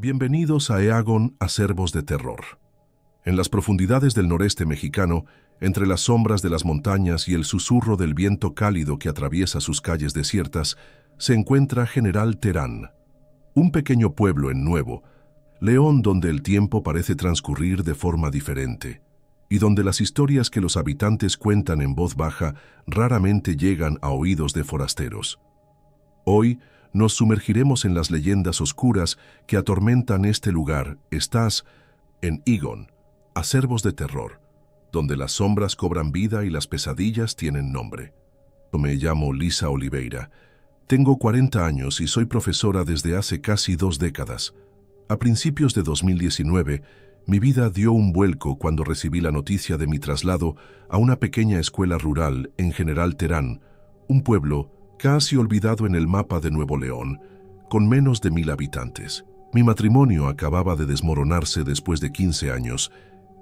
Bienvenidos a Eagon, Acervos de Terror. En las profundidades del noreste mexicano, entre las sombras de las montañas y el susurro del viento cálido que atraviesa sus calles desiertas, se encuentra General Terán, un pequeño pueblo en Nuevo León donde el tiempo parece transcurrir de forma diferente y donde las historias que los habitantes cuentan en voz baja raramente llegan a oídos de forasteros. Hoy nos sumergiremos en las leyendas oscuras que atormentan este lugar. Estás en Eagon, Acervos de Terror, donde las sombras cobran vida y las pesadillas tienen nombre. Me llamo Lisa Oliveira. Tengo 40 años y soy profesora desde hace casi 2 décadas. A principios de 2019, mi vida dio un vuelco cuando recibí la noticia de mi traslado a una pequeña escuela rural en General Terán, un pueblo casi olvidado en el mapa de Nuevo León, con menos de 1000 habitantes. Mi matrimonio acababa de desmoronarse después de 15 años,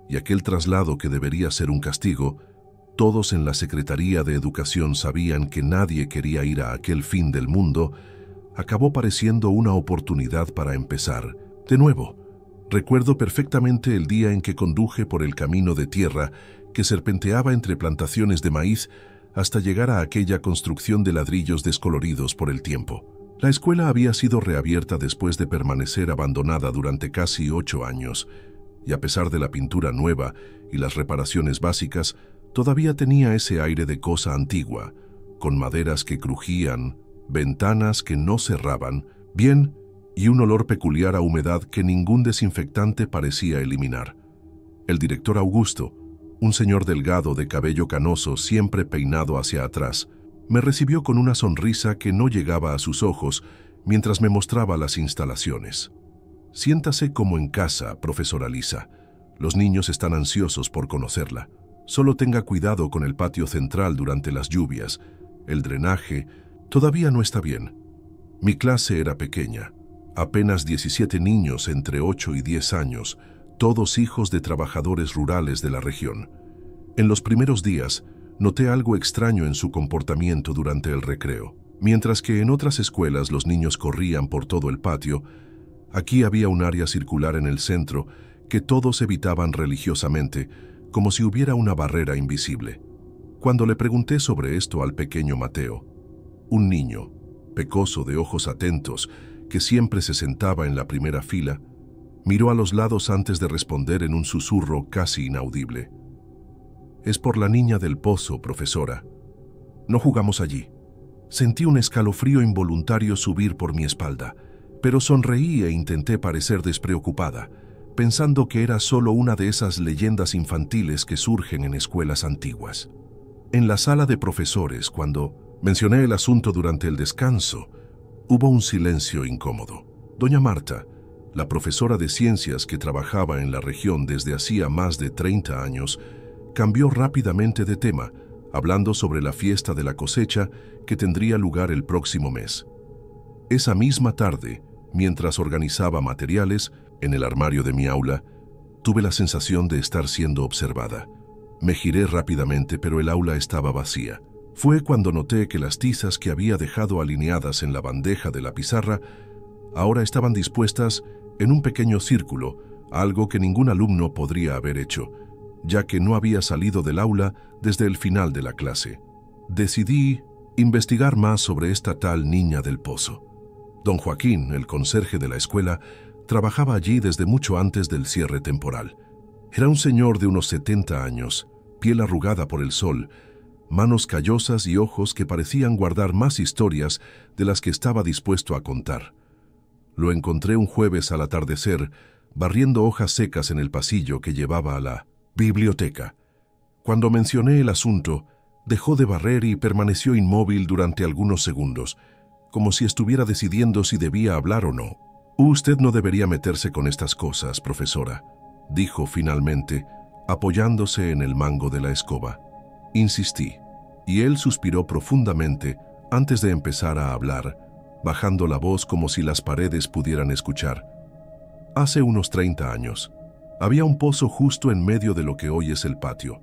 y aquel traslado que debería ser un castigo, todos en la Secretaría de Educación sabían que nadie quería ir a aquel fin del mundo, acabó pareciendo una oportunidad para empezar de nuevo. Recuerdo perfectamente el día en que conduje por el camino de tierra que serpenteaba entre plantaciones de maíz hasta llegar a aquella construcción de ladrillos descoloridos por el tiempo. La escuela había sido reabierta después de permanecer abandonada durante casi 8 años, y a pesar de la pintura nueva y las reparaciones básicas, todavía tenía ese aire de cosa antigua, con maderas que crujían, ventanas que no cerraban bien y un olor peculiar a humedad que ningún desinfectante parecía eliminar. El director Augusto, un señor delgado de cabello canoso siempre peinado hacia atrás, me recibió con una sonrisa que no llegaba a sus ojos mientras me mostraba las instalaciones. Siéntase como en casa, profesora Lisa. Los niños están ansiosos por conocerla. Solo tenga cuidado con el patio central durante las lluvias. El drenaje todavía no está bien. Mi clase era pequeña. Apenas 17 niños entre 8 y 10 años, todos hijos de trabajadores rurales de la región. En los primeros días, noté algo extraño en su comportamiento durante el recreo. Mientras que en otras escuelas los niños corrían por todo el patio, aquí había un área circular en el centro que todos evitaban religiosamente, como si hubiera una barrera invisible. Cuando le pregunté sobre esto al pequeño Mateo, un niño, pecoso de ojos atentos, que siempre se sentaba en la primera fila, miró a los lados antes de responder en un susurro casi inaudible. «Es por la niña del pozo, profesora. No jugamos allí». Sentí un escalofrío involuntario subir por mi espalda, pero sonreí e intenté parecer despreocupada, pensando que era solo una de esas leyendas infantiles que surgen en escuelas antiguas. En la sala de profesores, cuando mencioné el asunto durante el descanso, hubo un silencio incómodo. Doña Marta, la profesora de ciencias que trabajaba en la región desde hacía más de 30 años, cambió rápidamente de tema, hablando sobre la fiesta de la cosecha que tendría lugar el próximo mes. Esa misma tarde, mientras organizaba materiales en el armario de mi aula, tuve la sensación de estar siendo observada. Me giré rápidamente, pero el aula estaba vacía. Fue cuando noté que las tizas que había dejado alineadas en la bandeja de la pizarra ahora estaban dispuestas en un pequeño círculo, algo que ningún alumno podría haber hecho, ya que no había salido del aula desde el final de la clase. Decidí investigar más sobre esta tal niña del pozo. Don Joaquín, el conserje de la escuela, trabajaba allí desde mucho antes del cierre temporal. Era un señor de unos 70 años, piel arrugada por el sol, manos callosas y ojos que parecían guardar más historias de las que estaba dispuesto a contar. Lo encontré un jueves al atardecer, barriendo hojas secas en el pasillo que llevaba a la biblioteca. Cuando mencioné el asunto, dejó de barrer y permaneció inmóvil durante algunos segundos, como si estuviera decidiendo si debía hablar o no. «Usted no debería meterse con estas cosas, profesora», dijo finalmente, apoyándose en el mango de la escoba. Insistí, y él suspiró profundamente antes de empezar a hablar, bajando la voz como si las paredes pudieran escuchar. Hace unos 30 años, había un pozo justo en medio de lo que hoy es el patio.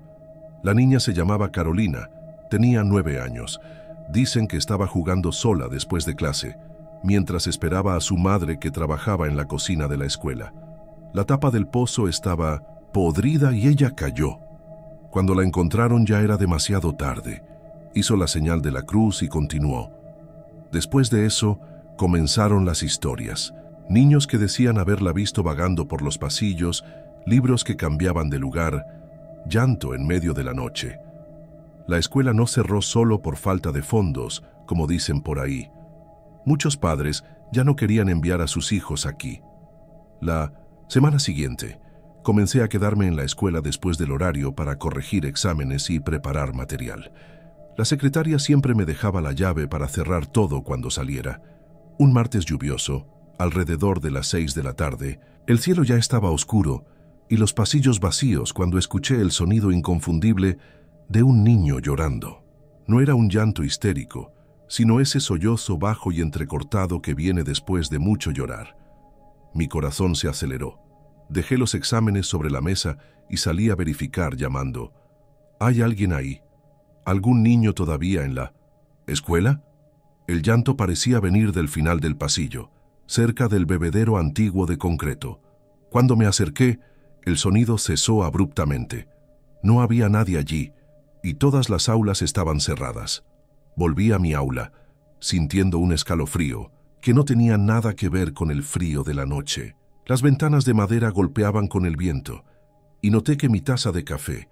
La niña se llamaba Carolina, tenía 9 años. Dicen que estaba jugando sola después de clase. mientras esperaba a su madre que trabajaba en la cocina de la escuela. La tapa del pozo estaba podrida y ella cayó. Cuando la encontraron ya era demasiado tarde. Hizo la señal de la cruz y continuó. Después de eso, comenzaron las historias. Niños que decían haberla visto vagando por los pasillos, libros que cambiaban de lugar, llanto en medio de la noche. La escuela no cerró solo por falta de fondos, como dicen por ahí. Muchos padres ya no querían enviar a sus hijos aquí. La semana siguiente, comencé a quedarme en la escuela después del horario para corregir exámenes y preparar material. La secretaria siempre me dejaba la llave para cerrar todo cuando saliera. Un martes lluvioso, alrededor de las 6 de la tarde, el cielo ya estaba oscuro y los pasillos vacíos cuando escuché el sonido inconfundible de un niño llorando. No era un llanto histérico, sino ese sollozo bajo y entrecortado que viene después de mucho llorar. Mi corazón se aceleró. Dejé los exámenes sobre la mesa y salí a verificar llamando. ¿Hay alguien ahí? ¿Algún niño todavía en la escuela? El llanto parecía venir del final del pasillo, cerca del bebedero antiguo de concreto. Cuando me acerqué, el sonido cesó abruptamente. No había nadie allí, y todas las aulas estaban cerradas. Volví a mi aula, sintiendo un escalofrío que no tenía nada que ver con el frío de la noche. Las ventanas de madera golpeaban con el viento, y noté que mi taza de café,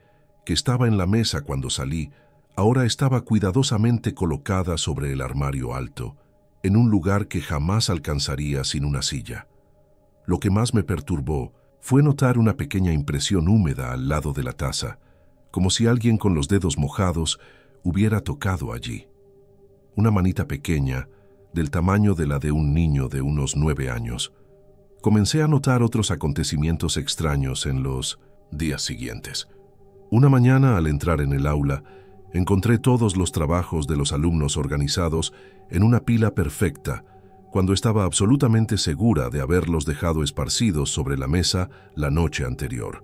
que estaba en la mesa cuando salí, ahora estaba cuidadosamente colocada sobre el armario alto, en un lugar que jamás alcanzaría sin una silla. Lo que más me perturbó fue notar una pequeña impresión húmeda al lado de la taza, como si alguien con los dedos mojados hubiera tocado allí. Una manita pequeña, del tamaño de la de un niño de unos 9 años. Comencé a notar otros acontecimientos extraños en los días siguientes. Una mañana, al entrar en el aula, encontré todos los trabajos de los alumnos organizados en una pila perfecta, cuando estaba absolutamente segura de haberlos dejado esparcidos sobre la mesa la noche anterior.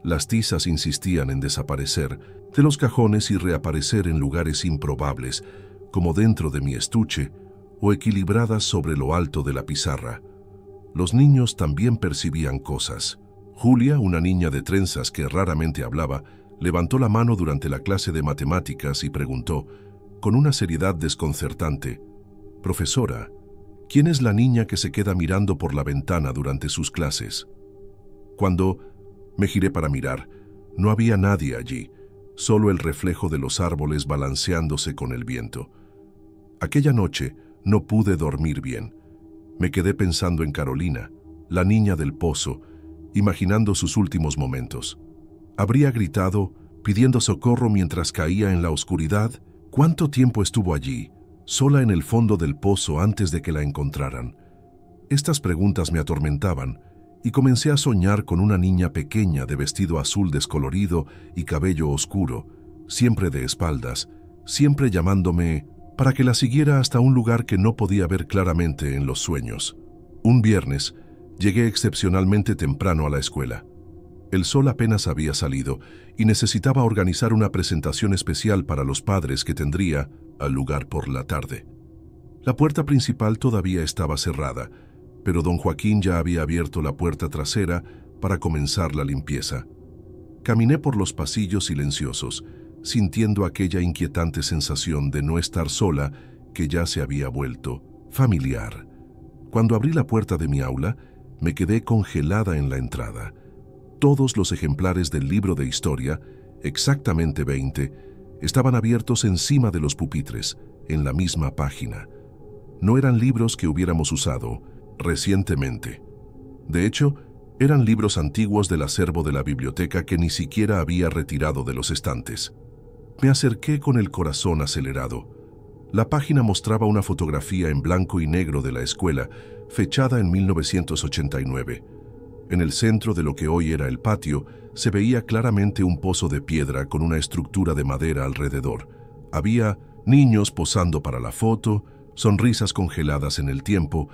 Las tizas insistían en desaparecer de los cajones y reaparecer en lugares improbables, como dentro de mi estuche o equilibradas sobre lo alto de la pizarra. Los niños también percibían cosas. Julia, una niña de trenzas que raramente hablaba, levantó la mano durante la clase de matemáticas y preguntó, con una seriedad desconcertante, «Profesora, ¿quién es la niña que se queda mirando por la ventana durante sus clases?» Cuando me giré para mirar, no había nadie allí, solo el reflejo de los árboles balanceándose con el viento. Aquella noche no pude dormir bien. Me quedé pensando en Carolina, la niña del pozo, imaginando sus últimos momentos. ¿Habría gritado, pidiendo socorro mientras caía en la oscuridad? ¿Cuánto tiempo estuvo allí, sola en el fondo del pozo antes de que la encontraran? Estas preguntas me atormentaban y comencé a soñar con una niña pequeña de vestido azul descolorido y cabello oscuro, siempre de espaldas, siempre llamándome para que la siguiera hasta un lugar que no podía ver claramente en los sueños. Un viernes, llegué excepcionalmente temprano a la escuela. El sol apenas había salido y necesitaba organizar una presentación especial para los padres que tendría al lugar por la tarde. La puerta principal todavía estaba cerrada, pero don Joaquín ya había abierto la puerta trasera para comenzar la limpieza. Caminé por los pasillos silenciosos, sintiendo aquella inquietante sensación de no estar sola que ya se había vuelto familiar. Cuando abrí la puerta de mi aula, me quedé congelada en la entrada. Todos los ejemplares del libro de historia, exactamente 20, estaban abiertos encima de los pupitres, en la misma página. No eran libros que hubiéramos usado recientemente. De hecho, eran libros antiguos del acervo de la biblioteca que ni siquiera había retirado de los estantes. Me acerqué con el corazón acelerado. La página mostraba una fotografía en blanco y negro de la escuela, fechada en 1989. En el centro de lo que hoy era el patio, se veía claramente un pozo de piedra con una estructura de madera alrededor. Había niños posando para la foto, sonrisas congeladas en el tiempo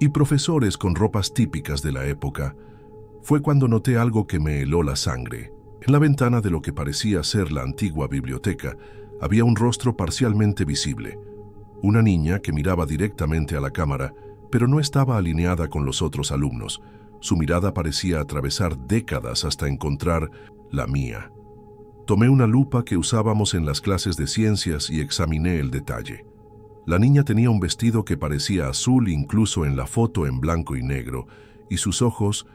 y profesores con ropas típicas de la época. Fue cuando noté algo que me heló la sangre. En la ventana de lo que parecía ser la antigua biblioteca, había un rostro parcialmente visible. Una niña que miraba directamente a la cámara, pero no estaba alineada con los otros alumnos. Su mirada parecía atravesar décadas hasta encontrar la mía. Tomé una lupa que usábamos en las clases de ciencias y examiné el detalle. La niña tenía un vestido que parecía azul incluso en la foto en blanco y negro, y sus ojos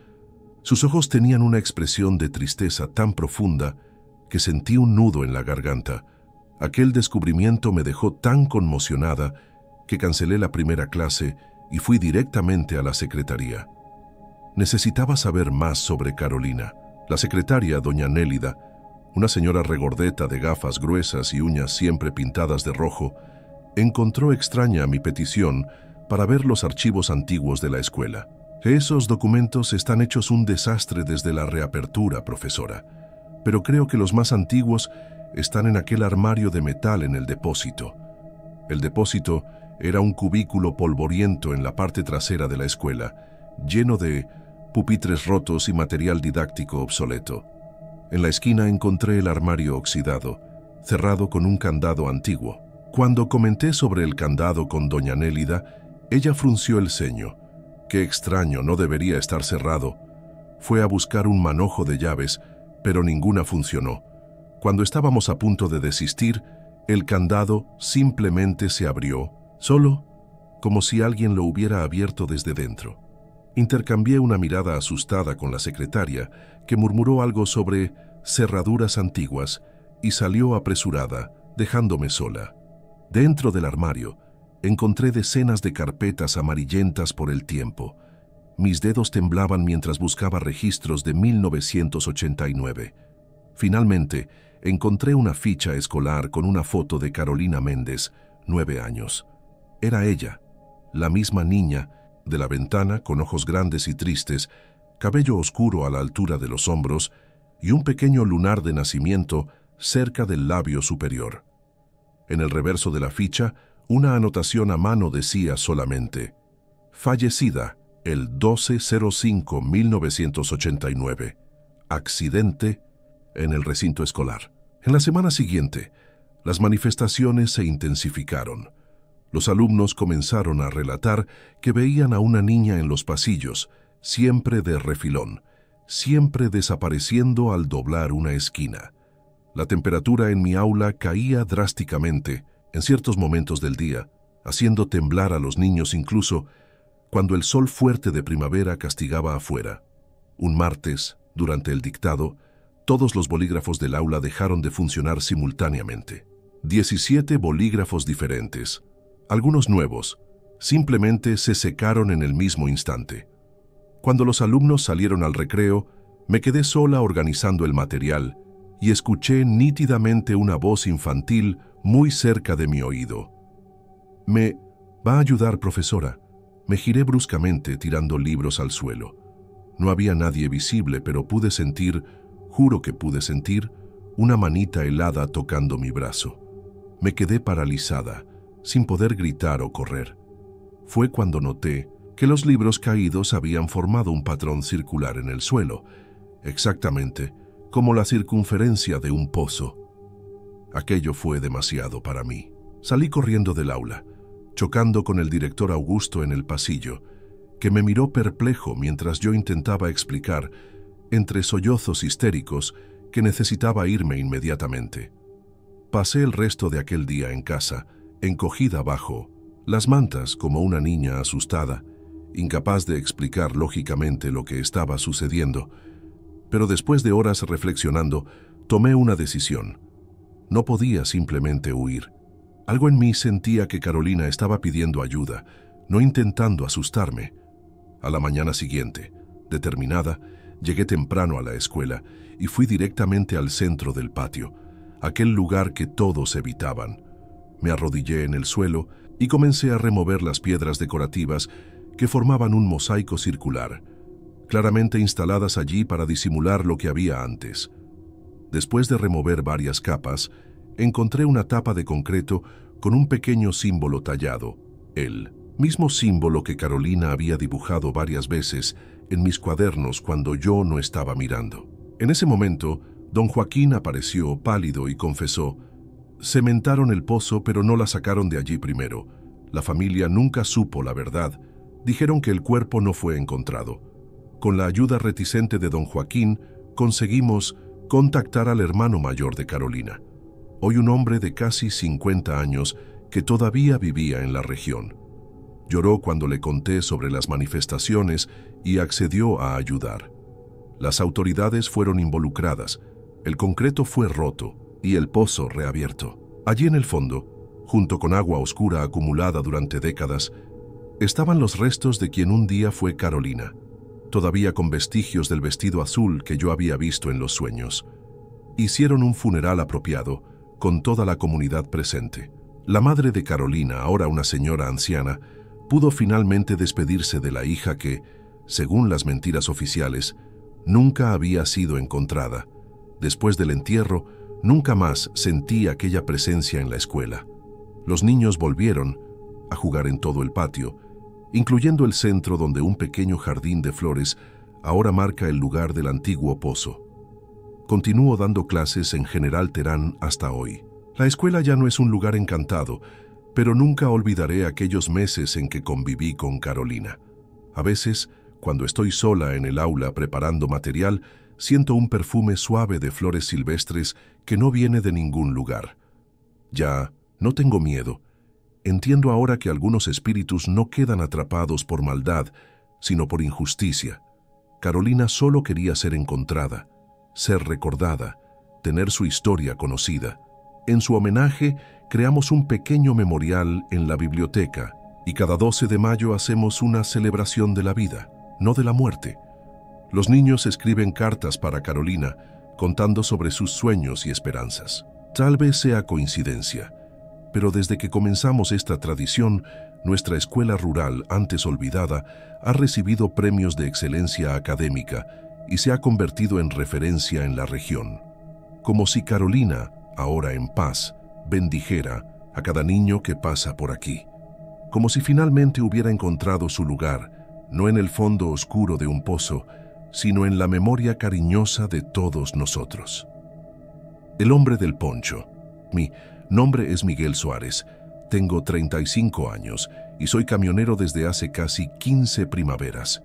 tenían una expresión de tristeza tan profunda que sentí un nudo en la garganta. Aquel descubrimiento me dejó tan conmocionada que cancelé la primera clase y fui directamente a la secretaría. Necesitaba saber más sobre Carolina. La secretaria, doña Nélida, una señora regordeta de gafas gruesas y uñas siempre pintadas de rojo, encontró extraña mi petición para ver los archivos antiguos de la escuela. Esos documentos están hechos un desastre desde la reapertura, profesora, pero creo que los más antiguos están en aquel armario de metal en el depósito. El depósito era un cubículo polvoriento en la parte trasera de la escuela, lleno de pupitres rotos y material didáctico obsoleto. En la esquina encontré el armario oxidado, cerrado con un candado antiguo. Cuando comenté sobre el candado con doña Nélida, ella frunció el ceño. Qué extraño, no debería estar cerrado. Fue a buscar un manojo de llaves, pero ninguna funcionó. Cuando estábamos a punto de desistir, el candado simplemente se abrió, solo como si alguien lo hubiera abierto desde dentro. Intercambié una mirada asustada con la secretaria, que murmuró algo sobre cerraduras antiguas y salió apresurada, dejándome sola. Dentro del armario, encontré decenas de carpetas amarillentas por el tiempo. Mis dedos temblaban mientras buscaba registros de 1989. Finalmente, encontré una ficha escolar con una foto de Carolina Méndez, 9 años. Era ella, la misma niña, de la ventana, con ojos grandes y tristes, cabello oscuro a la altura de los hombros y un pequeño lunar de nacimiento cerca del labio superior. En el reverso de la ficha, una anotación a mano decía solamente: fallecida el 12/05/1989. Accidente en el recinto escolar. En la semana siguiente, las manifestaciones se intensificaron. Los alumnos comenzaron a relatar que veían a una niña en los pasillos, siempre de refilón, siempre desapareciendo al doblar una esquina. La temperatura en mi aula caía drásticamente en ciertos momentos del día, haciendo temblar a los niños incluso cuando el sol fuerte de primavera castigaba afuera. Un martes, durante el dictado, todos los bolígrafos del aula dejaron de funcionar simultáneamente. 17 bolígrafos diferentes, algunos nuevos, simplemente se secaron en el mismo instante. Cuando los alumnos salieron al recreo, me quedé sola organizando el material y escuché nítidamente una voz infantil muy cerca de mi oído. «¿Me va a ayudar, profesora?» Me giré bruscamente, tirando libros al suelo. No había nadie visible, pero pude sentir, juro que pude sentir, una manita helada tocando mi brazo. Me quedé paralizada, sin poder gritar o correr. Fue cuando noté que los libros caídos habían formado un patrón circular en el suelo, exactamente como la circunferencia de un pozo. Aquello fue demasiado para mí. Salí corriendo del aula, chocando con el director Augusto en el pasillo, que me miró perplejo mientras yo intentaba explicar, entre sollozos histéricos, que necesitaba irme inmediatamente. Pasé el resto de aquel día en casa, encogida bajo las mantas como una niña asustada, incapaz de explicar lógicamente lo que estaba sucediendo. Pero después de horas reflexionando, tomé una decisión. No podía simplemente huir. Algo en mí sentía que Carolina estaba pidiendo ayuda, no intentando asustarme. A la mañana siguiente, determinada, llegué temprano a la escuela y fui directamente al centro del patio, aquel lugar que todos evitaban. Me arrodillé en el suelo y comencé a remover las piedras decorativas que formaban un mosaico circular, claramente instaladas allí para disimular lo que había antes. Después de remover varias capas, encontré una tapa de concreto con un pequeño símbolo tallado, el mismo símbolo que Carolina había dibujado varias veces en mis cuadernos cuando yo no estaba mirando. En ese momento, don Joaquín apareció pálido y confesó: Cementaron el pozo, pero no la sacaron de allí primero. La familia nunca supo la verdad. Dijeron que el cuerpo no fue encontrado. Con la ayuda reticente de don Joaquín, conseguimos contactar al hermano mayor de Carolina, hoy un hombre de casi 50 años que todavía vivía en la región. Lloró cuando le conté sobre las manifestaciones y accedió a ayudar. Las autoridades fueron involucradas, el concreto fue roto y el pozo reabierto. Allí en el fondo, junto con agua oscura acumulada durante décadas, estaban los restos de quien un día fue Carolina, todavía con vestigios del vestido azul que yo había visto en los sueños. Hicieron un funeral apropiado, con toda la comunidad presente. La madre de Carolina, ahora una señora anciana, pudo finalmente despedirse de la hija que, según las mentiras oficiales, nunca había sido encontrada. Después del entierro, nunca más sentí aquella presencia en la escuela. Los niños volvieron a jugar en todo el patio, incluyendo el centro donde un pequeño jardín de flores ahora marca el lugar del antiguo pozo. Continúo dando clases en General Terán hasta hoy. La escuela ya no es un lugar encantado, pero nunca olvidaré aquellos meses en que conviví con Carolina. A veces, cuando estoy sola en el aula preparando material, siento un perfume suave de flores silvestres que no viene de ningún lugar. Ya no tengo miedo. Entiendo ahora que algunos espíritus no quedan atrapados por maldad, sino por injusticia. Carolina solo quería ser encontrada, ser recordada, tener su historia conocida. En su homenaje, creamos un pequeño memorial en la biblioteca y cada 12 de mayo hacemos una celebración de la vida, no de la muerte. Los niños escriben cartas para Carolina, contando sobre sus sueños y esperanzas. Tal vez sea coincidencia, pero desde que comenzamos esta tradición, nuestra escuela rural, antes olvidada, ha recibido premios de excelencia académica y se ha convertido en referencia en la región. Como si Carolina, ahora en paz, bendijera a cada niño que pasa por aquí. Como si finalmente hubiera encontrado su lugar, no en el fondo oscuro de un pozo, sino en la memoria cariñosa de todos nosotros. El hombre del poncho. Mi nombre es Miguel Suárez, tengo 35 años y soy camionero desde hace casi 15 primaveras.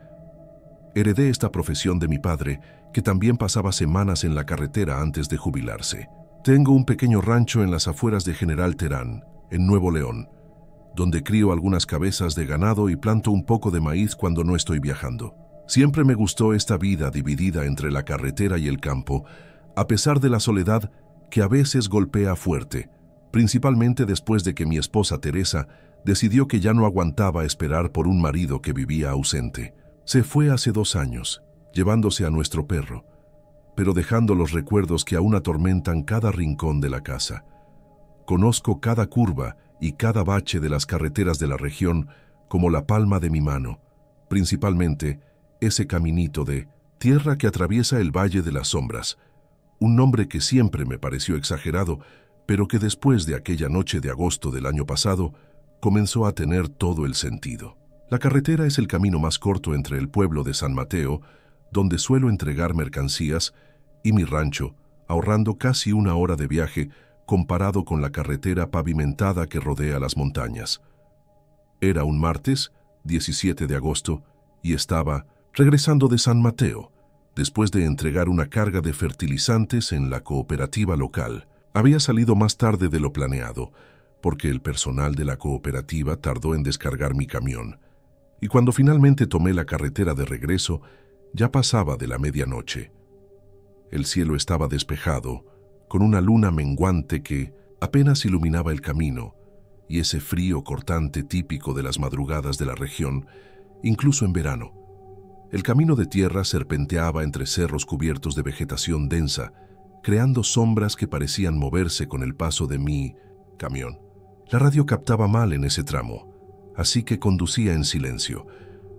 Heredé esta profesión de mi padre, que también pasaba semanas en la carretera antes de jubilarse. Tengo un pequeño rancho en las afueras de General Terán, en Nuevo León, donde crío algunas cabezas de ganado y planto un poco de maíz cuando no estoy viajando. Siempre me gustó esta vida dividida entre la carretera y el campo, a pesar de la soledad que a veces golpea fuerte, principalmente después de que mi esposa Teresa decidió que ya no aguantaba esperar por un marido que vivía ausente. Se fue hace 2 años, llevándose a nuestro perro, pero dejando los recuerdos que aún atormentan cada rincón de la casa. Conozco cada curva y cada bache de las carreteras de la región como la palma de mi mano, principalmente ese caminito de tierra que atraviesa el Valle de las Sombras, un nombre que siempre me pareció exagerado, pero que después de aquella noche de agosto del año pasado comenzó a tener todo el sentido. La carretera es el camino más corto entre el pueblo de San Mateo, donde suelo entregar mercancías, y mi rancho, ahorrando casi 1 hora de viaje comparado con la carretera pavimentada que rodea las montañas. Era un martes, 17 de agosto, y estaba regresando de San Mateo, después de entregar una carga de fertilizantes en la cooperativa local. Había salido más tarde de lo planeado, porque el personal de la cooperativa tardó en descargar mi camión, y cuando finalmente tomé la carretera de regreso, ya pasaba de la medianoche. El cielo estaba despejado, con una luna menguante que apenas iluminaba el camino, y ese frío cortante típico de las madrugadas de la región, incluso en verano. El camino de tierra serpenteaba entre cerros cubiertos de vegetación densa, creando sombras que parecían moverse con el paso de mi camión. La radio captaba mal en ese tramo, así que conducía en silencio,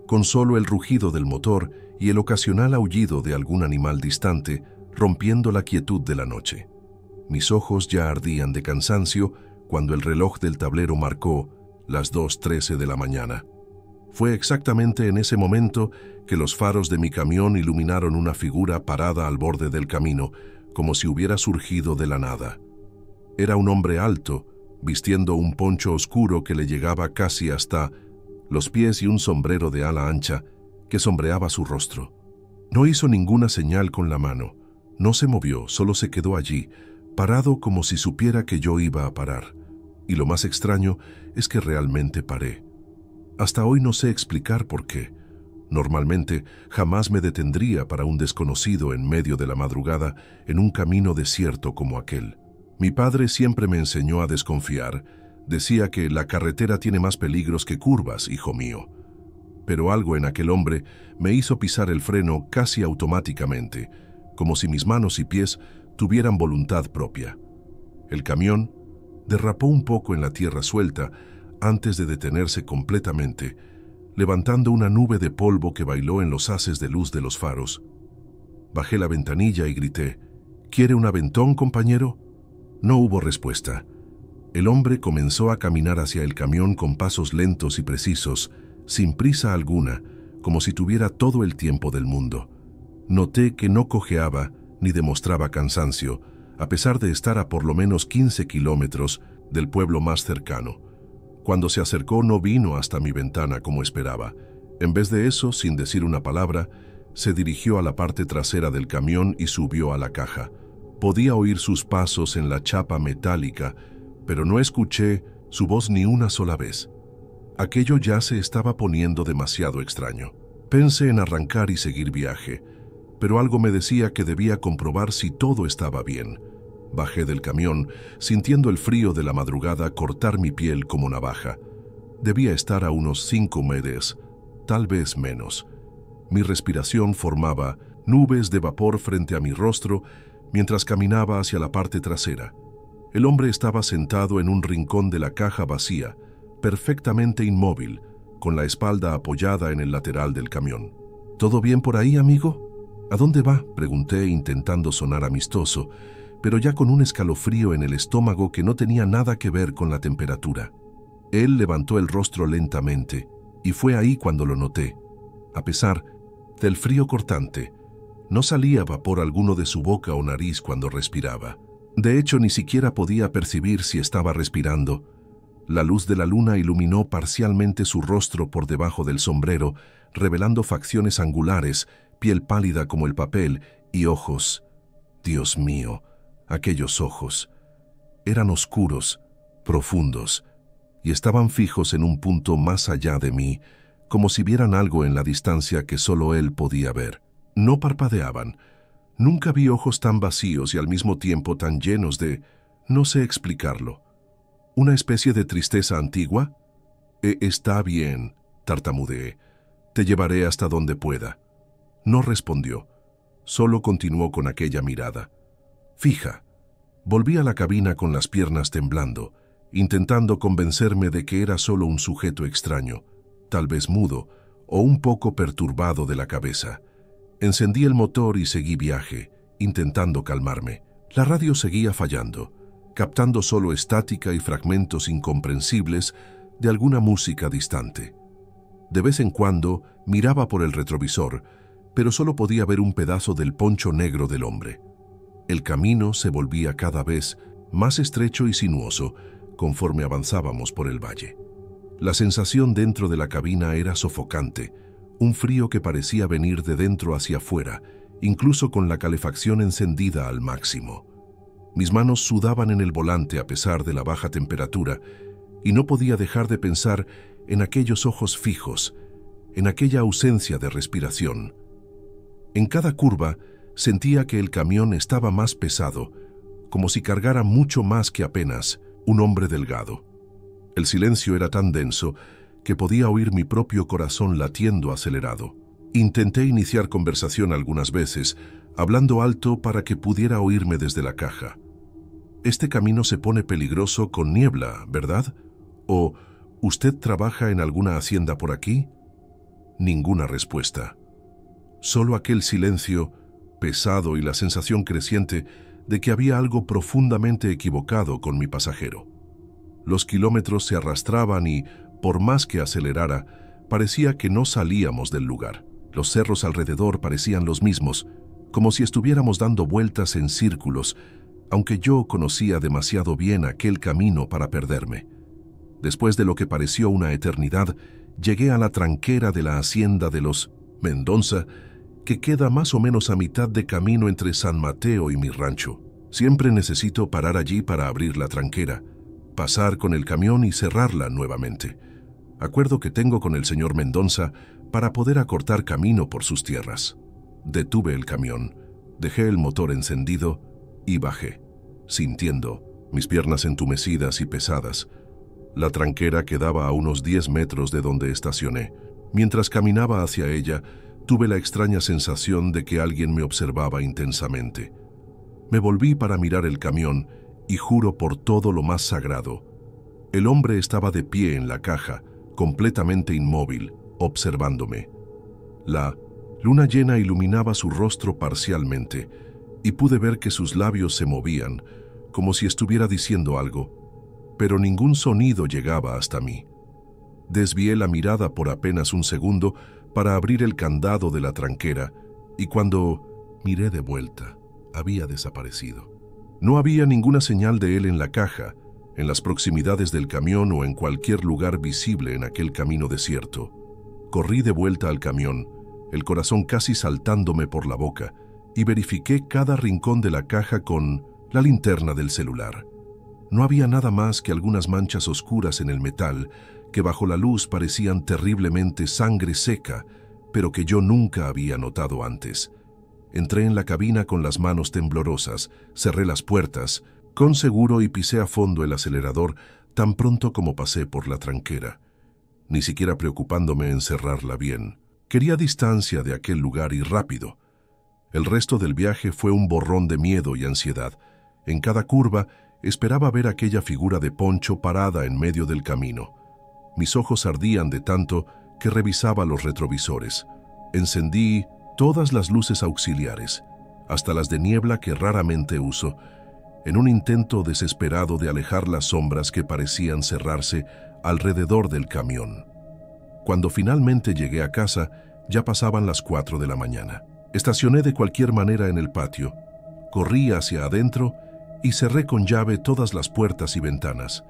con solo el rugido del motor y el ocasional aullido de algún animal distante, rompiendo la quietud de la noche. Mis ojos ya ardían de cansancio cuando el reloj del tablero marcó las 2:13 de la mañana. Fue exactamente en ese momento que los faros de mi camión iluminaron una figura parada al borde del camino, como si hubiera surgido de la nada. Era un hombre alto, vistiendo un poncho oscuro que le llegaba casi hasta los pies y un sombrero de ala ancha que sombreaba su rostro. No hizo ninguna señal con la mano, no se movió, solo se quedó allí, parado como si supiera que yo iba a parar. Y lo más extraño es que realmente paré. Hasta hoy no sé explicar por qué. Normalmente jamás me detendría para un desconocido en medio de la madrugada en un camino desierto como aquel. Mi padre siempre me enseñó a desconfiar. Decía que la carretera tiene más peligros que curvas, hijo mío. Pero algo en aquel hombre me hizo pisar el freno casi automáticamente, como si mis manos y pies tuvieran voluntad propia. El camión derrapó un poco en la tierra suelta antes de detenerse completamente, levantando una nube de polvo que bailó en los haces de luz de los faros. Bajé la ventanilla y grité, ¿quiere un aventón, compañero? No hubo respuesta. El hombre comenzó a caminar hacia el camión con pasos lentos y precisos, sin prisa alguna, como si tuviera todo el tiempo del mundo. Noté que no cojeaba ni demostraba cansancio, a pesar de estar a por lo menos 15 kilómetros del pueblo más cercano. Cuando se acercó no vino hasta mi ventana como esperaba. En vez de eso, sin decir una palabra, se dirigió a la parte trasera del camión y subió a la caja. Podía oír sus pasos en la chapa metálica, pero no escuché su voz ni una sola vez. Aquello ya se estaba poniendo demasiado extraño. Pensé en arrancar y seguir viaje, pero algo me decía que debía comprobar si todo estaba bien. Bajé del camión, sintiendo el frío de la madrugada cortar mi piel como navaja. Debía estar a unos 5 medes, tal vez menos. Mi respiración formaba nubes de vapor frente a mi rostro mientras caminaba hacia la parte trasera. El hombre estaba sentado en un rincón de la caja vacía, perfectamente inmóvil, con la espalda apoyada en el lateral del camión. ¿Todo bien por ahí, amigo? ¿A dónde va?, pregunté intentando sonar amistoso, pero ya con un escalofrío en el estómago que no tenía nada que ver con la temperatura. Él levantó el rostro lentamente, y fue ahí cuando lo noté. A pesar del frío cortante, no salía vapor alguno de su boca o nariz cuando respiraba. De hecho, ni siquiera podía percibir si estaba respirando. La luz de la luna iluminó parcialmente su rostro por debajo del sombrero, revelando facciones angulares, piel pálida como el papel y ojos. Dios mío, aquellos ojos. Eran oscuros, profundos, y estaban fijos en un punto más allá de mí, como si vieran algo en la distancia que solo él podía ver. No parpadeaban. Nunca vi ojos tan vacíos y al mismo tiempo tan llenos de... no sé explicarlo. ¿Una especie de tristeza antigua? Está bien, tartamudeé. Te llevaré hasta donde pueda. No respondió. Solo continuó con aquella mirada. Fija. Volví a la cabina con las piernas temblando, intentando convencerme de que era solo un sujeto extraño, tal vez mudo o un poco perturbado de la cabeza. Encendí el motor y seguí viaje, intentando calmarme. La radio seguía fallando, captando solo estática y fragmentos incomprensibles de alguna música distante. De vez en cuando miraba por el retrovisor, pero solo podía ver un pedazo del poncho negro del hombre. El camino se volvía cada vez más estrecho y sinuoso conforme avanzábamos por el valle. La sensación dentro de la cabina era sofocante, un frío que parecía venir de dentro hacia afuera, incluso con la calefacción encendida al máximo. Mis manos sudaban en el volante a pesar de la baja temperatura, y no podía dejar de pensar en aquellos ojos fijos, en aquella ausencia de respiración. En cada curva sentía que el camión estaba más pesado, como si cargara mucho más que apenas un hombre delgado. El silencio era tan denso que podía oír mi propio corazón latiendo acelerado. Intenté iniciar conversación algunas veces, hablando alto para que pudiera oírme desde la caja. Este camino se pone peligroso con niebla, ¿verdad? ¿O usted trabaja en alguna hacienda por aquí? Ninguna respuesta. Solo aquel silencio pesado y la sensación creciente de que había algo profundamente equivocado con mi pasajero. Los kilómetros se arrastraban y, por más que acelerara, parecía que no salíamos del lugar. Los cerros alrededor parecían los mismos, como si estuviéramos dando vueltas en círculos, aunque yo conocía demasiado bien aquel camino para perderme. Después de lo que pareció una eternidad, llegué a la tranquera de la hacienda de los Mendonça, que queda más o menos a mitad de camino entre San Mateo y mi rancho. Siempre necesito parar allí para abrir la tranquera, pasar con el camión y cerrarla nuevamente. Acuerdo que tengo con el señor Mendonça para poder acortar camino por sus tierras. Detuve el camión, dejé el motor encendido y bajé, sintiendo mis piernas entumecidas y pesadas. La tranquera quedaba a unos 10 metros de donde estacioné. Mientras caminaba hacia ella, tuve la extraña sensación de que alguien me observaba intensamente. Me volví para mirar el camión y juro por todo lo más sagrado. El hombre estaba de pie en la caja, completamente inmóvil, observándome. La luna llena iluminaba su rostro parcialmente y pude ver que sus labios se movían, como si estuviera diciendo algo, pero ningún sonido llegaba hasta mí. Desvié la mirada por apenas un segundo para abrir el candado de la tranquera y cuando miré de vuelta, había desaparecido. No había ninguna señal de él en la caja, en las proximidades del camión o en cualquier lugar visible en aquel camino desierto. Corrí de vuelta al camión, el corazón casi saltándome por la boca, y verifiqué cada rincón de la caja con la linterna del celular. No había nada más que algunas manchas oscuras en el metal que bajo la luz parecían terriblemente sangre seca, pero que yo nunca había notado antes. Entré en la cabina con las manos temblorosas, cerré las puertas, con seguro y pisé a fondo el acelerador tan pronto como pasé por la tranquera, ni siquiera preocupándome en cerrarla bien. Quería distancia de aquel lugar y rápido. El resto del viaje fue un borrón de miedo y ansiedad. En cada curva esperaba ver aquella figura de Poncho parada en medio del camino. Mis ojos ardían de tanto que revisaba los retrovisores. Encendí todas las luces auxiliares, hasta las de niebla que raramente uso, en un intento desesperado de alejar las sombras que parecían cerrarse alrededor del camión. Cuando finalmente llegué a casa, ya pasaban las 4 de la mañana. Estacioné de cualquier manera en el patio, corrí hacia adentro y cerré con llave todas las puertas y ventanas.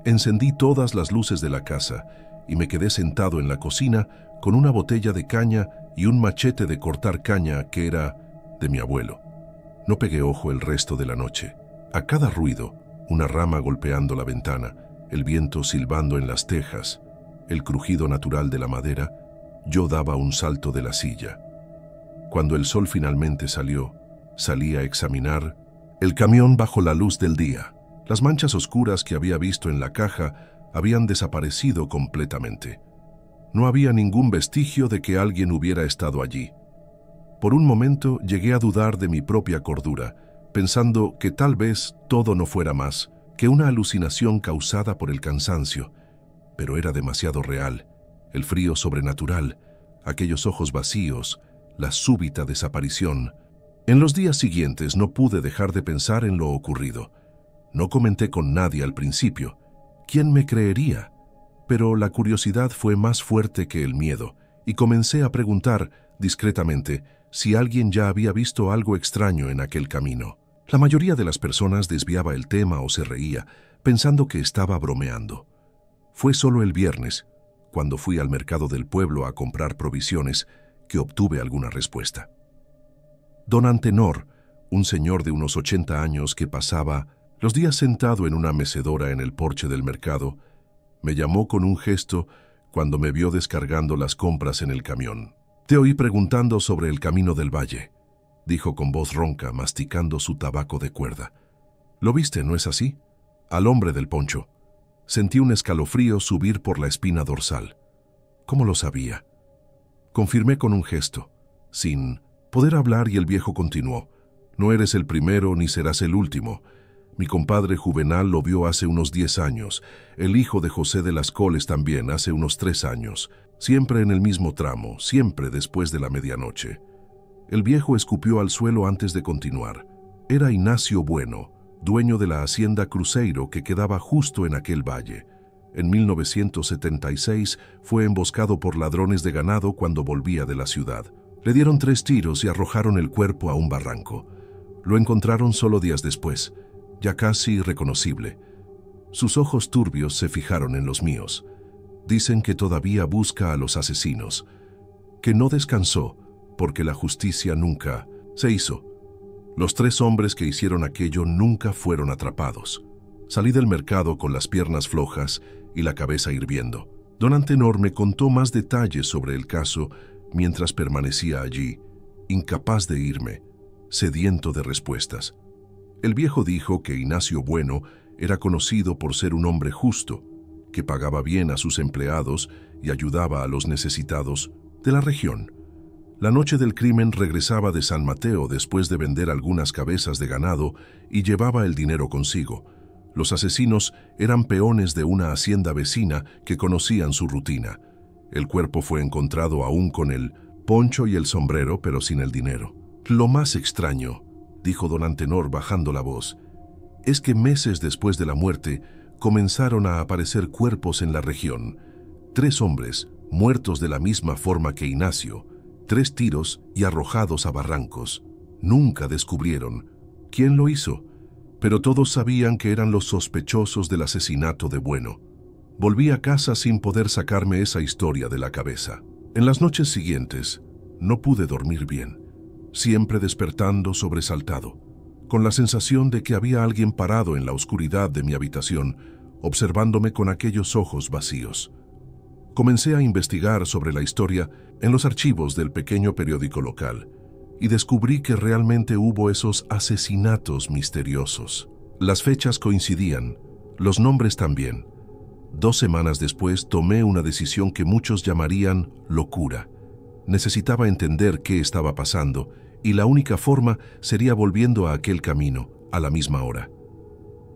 Encendí todas las luces de la casa y me quedé sentado en la cocina con una botella de caña y un machete de cortar caña que era de mi abuelo. No pegué ojo el resto de la noche. A cada ruido, una rama golpeando la ventana, el viento silbando en las tejas, el crujido natural de la madera, yo daba un salto de la silla. Cuando el sol finalmente salió, salí a examinar el camión bajo la luz del día. Las manchas oscuras que había visto en la caja habían desaparecido completamente. No había ningún vestigio de que alguien hubiera estado allí. Por un momento llegué a dudar de mi propia cordura, pensando que tal vez todo no fuera más que una alucinación causada por el cansancio, pero era demasiado real, el frío sobrenatural, aquellos ojos vacíos, la súbita desaparición. En los días siguientes no pude dejar de pensar en lo ocurrido. No comenté con nadie al principio. ¿Quién me creería? Pero la curiosidad fue más fuerte que el miedo, y comencé a preguntar, discretamente, si alguien ya había visto algo extraño en aquel camino. La mayoría de las personas desviaba el tema o se reía, pensando que estaba bromeando. Fue solo el viernes, cuando fui al mercado del pueblo a comprar provisiones, que obtuve alguna respuesta. Don Antenor, un señor de unos 80 años que pasaba los días sentado en una mecedora en el porche del mercado, me llamó con un gesto cuando me vio descargando las compras en el camión. «Te oí preguntando sobre el camino del valle», dijo con voz ronca, masticando su tabaco de cuerda. «¿Lo viste, no es así? Al hombre del poncho». Sentí un escalofrío subir por la espina dorsal. ¿Cómo lo sabía? Confirmé con un gesto, sin poder hablar, y el viejo continuó. «No eres el primero ni serás el último. Mi compadre Juvenal lo vio hace unos 10 años, el hijo de José de las Coles también hace unos 3 años, siempre en el mismo tramo, siempre después de la medianoche». El viejo escupió al suelo antes de continuar. Era Ignacio Bueno, dueño de la hacienda Cruzeiro que quedaba justo en aquel valle. En 1976 fue emboscado por ladrones de ganado cuando volvía de la ciudad. Le dieron 3 tiros y arrojaron el cuerpo a un barranco. Lo encontraron solo días después, ya casi irreconocible. Sus ojos turbios se fijaron en los míos. Dicen que todavía busca a los asesinos, que no descansó porque la justicia nunca se hizo. Los 3 hombres que hicieron aquello nunca fueron atrapados. Salí del mercado con las piernas flojas y la cabeza hirviendo. Don Antenor me contó más detalles sobre el caso mientras permanecía allí, incapaz de irme, sediento de respuestas. El viejo dijo que Ignacio Bueno era conocido por ser un hombre justo, que pagaba bien a sus empleados y ayudaba a los necesitados de la región. La noche del crimen regresaba de San Mateo después de vender algunas cabezas de ganado y llevaba el dinero consigo. Los asesinos eran peones de una hacienda vecina que conocían su rutina. El cuerpo fue encontrado aún con el poncho y el sombrero, pero sin el dinero. Lo más extraño, dijo don Antenor bajando la voz, es que meses después de la muerte comenzaron a aparecer cuerpos en la región. 3 hombres, muertos de la misma forma que Ignacio, 3 tiros y arrojados a barrancos. Nunca descubrieron quién lo hizo, pero todos sabían que eran los sospechosos del asesinato de Bueno. Volví a casa sin poder sacarme esa historia de la cabeza. En las noches siguientes, no pude dormir bien, siempre despertando sobresaltado, con la sensación de que había alguien parado en la oscuridad de mi habitación, observándome con aquellos ojos vacíos. Comencé a investigar sobre la historia en los archivos del pequeño periódico local y descubrí que realmente hubo esos asesinatos misteriosos. Las fechas coincidían, los nombres también. 2 semanas después tomé una decisión que muchos llamarían locura. Necesitaba entender qué estaba pasando y la única forma sería volviendo a aquel camino a la misma hora.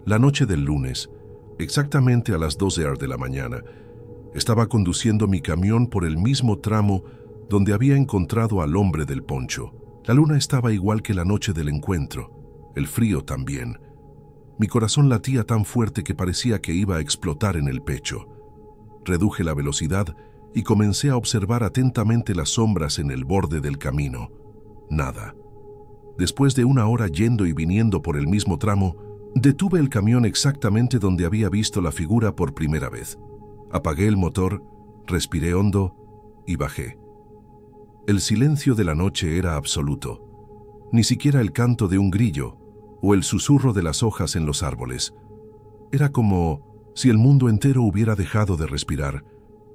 La noche del lunes, exactamente a las 12 de la mañana, estaba conduciendo mi camión por el mismo tramo donde había encontrado al hombre del poncho. La luna estaba igual que la noche del encuentro, el frío también. Mi corazón latía tan fuerte que parecía que iba a explotar en el pecho. Reduje la velocidad y comencé a observar atentamente las sombras en el borde del camino. Nada. Después de 1 hora yendo y viniendo por el mismo tramo, detuve el camión exactamente donde había visto la figura por primera vez. Apagué el motor, respiré hondo y bajé. El silencio de la noche era absoluto. Ni siquiera el canto de un grillo o el susurro de las hojas en los árboles. Era como si el mundo entero hubiera dejado de respirar.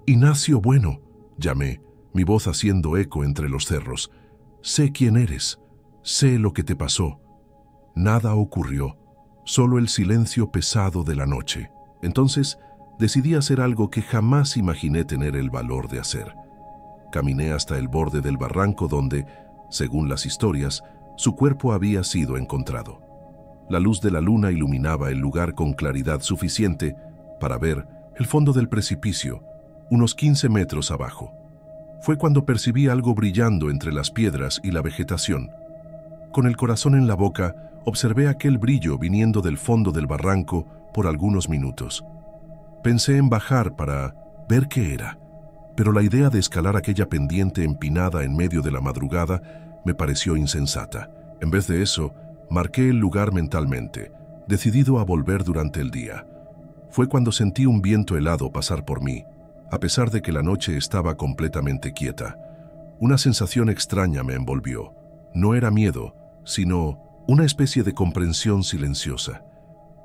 «Ignacio Bueno», llamé, mi voz haciendo eco entre los cerros. «Sé quién eres, sé lo que te pasó». Nada ocurrió, solo el silencio pesado de la noche. Entonces decidí hacer algo que jamás imaginé tener el valor de hacer. Caminé hasta el borde del barranco donde, según las historias, su cuerpo había sido encontrado. La luz de la luna iluminaba el lugar con claridad suficiente para ver el fondo del precipicio, unos 15 metros abajo. Fue cuando percibí algo brillando entre las piedras y la vegetación. Con el corazón en la boca, observé aquel brillo viniendo del fondo del barranco por algunos minutos. Pensé en bajar para ver qué era, pero la idea de escalar aquella pendiente empinada en medio de la madrugada me pareció insensata. En vez de eso, marqué el lugar mentalmente, decidido a volver durante el día. Fue cuando sentí un viento helado pasar por mí, a pesar de que la noche estaba completamente quieta. Una sensación extraña me envolvió. No era miedo, sino una especie de comprensión silenciosa.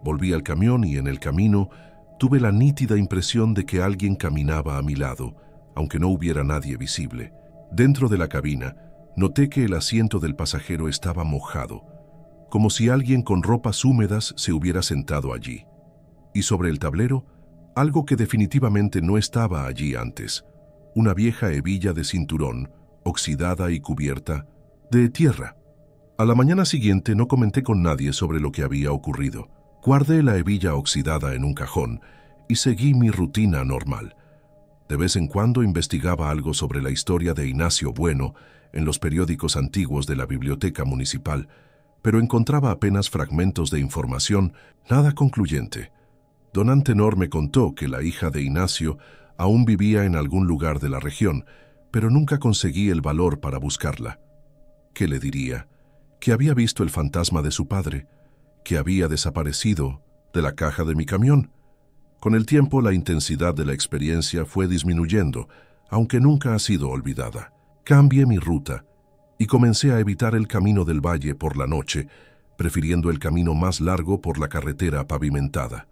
Volví al camión y en el camino tuve la nítida impresión de que alguien caminaba a mi lado, aunque no hubiera nadie visible. Dentro de la cabina, noté que el asiento del pasajero estaba mojado, como si alguien con ropas húmedas se hubiera sentado allí. Y sobre el tablero, algo que definitivamente no estaba allí antes, una vieja hebilla de cinturón, oxidada y cubierta de tierra. A la mañana siguiente no comenté con nadie sobre lo que había ocurrido. Guardé la hebilla oxidada en un cajón y seguí mi rutina normal. De vez en cuando investigaba algo sobre la historia de Ignacio Bueno en los periódicos antiguos de la biblioteca municipal, pero encontraba apenas fragmentos de información, nada concluyente. Don Antenor me contó que la hija de Ignacio aún vivía en algún lugar de la región, pero nunca conseguí el valor para buscarla. ¿Qué le diría? que había visto el fantasma de su padre, que había desaparecido de la caja de mi camión. Con el tiempo, la intensidad de la experiencia fue disminuyendo, aunque nunca ha sido olvidada. Cambié mi ruta y comencé a evitar el camino del valle por la noche, prefiriendo el camino más largo por la carretera pavimentada.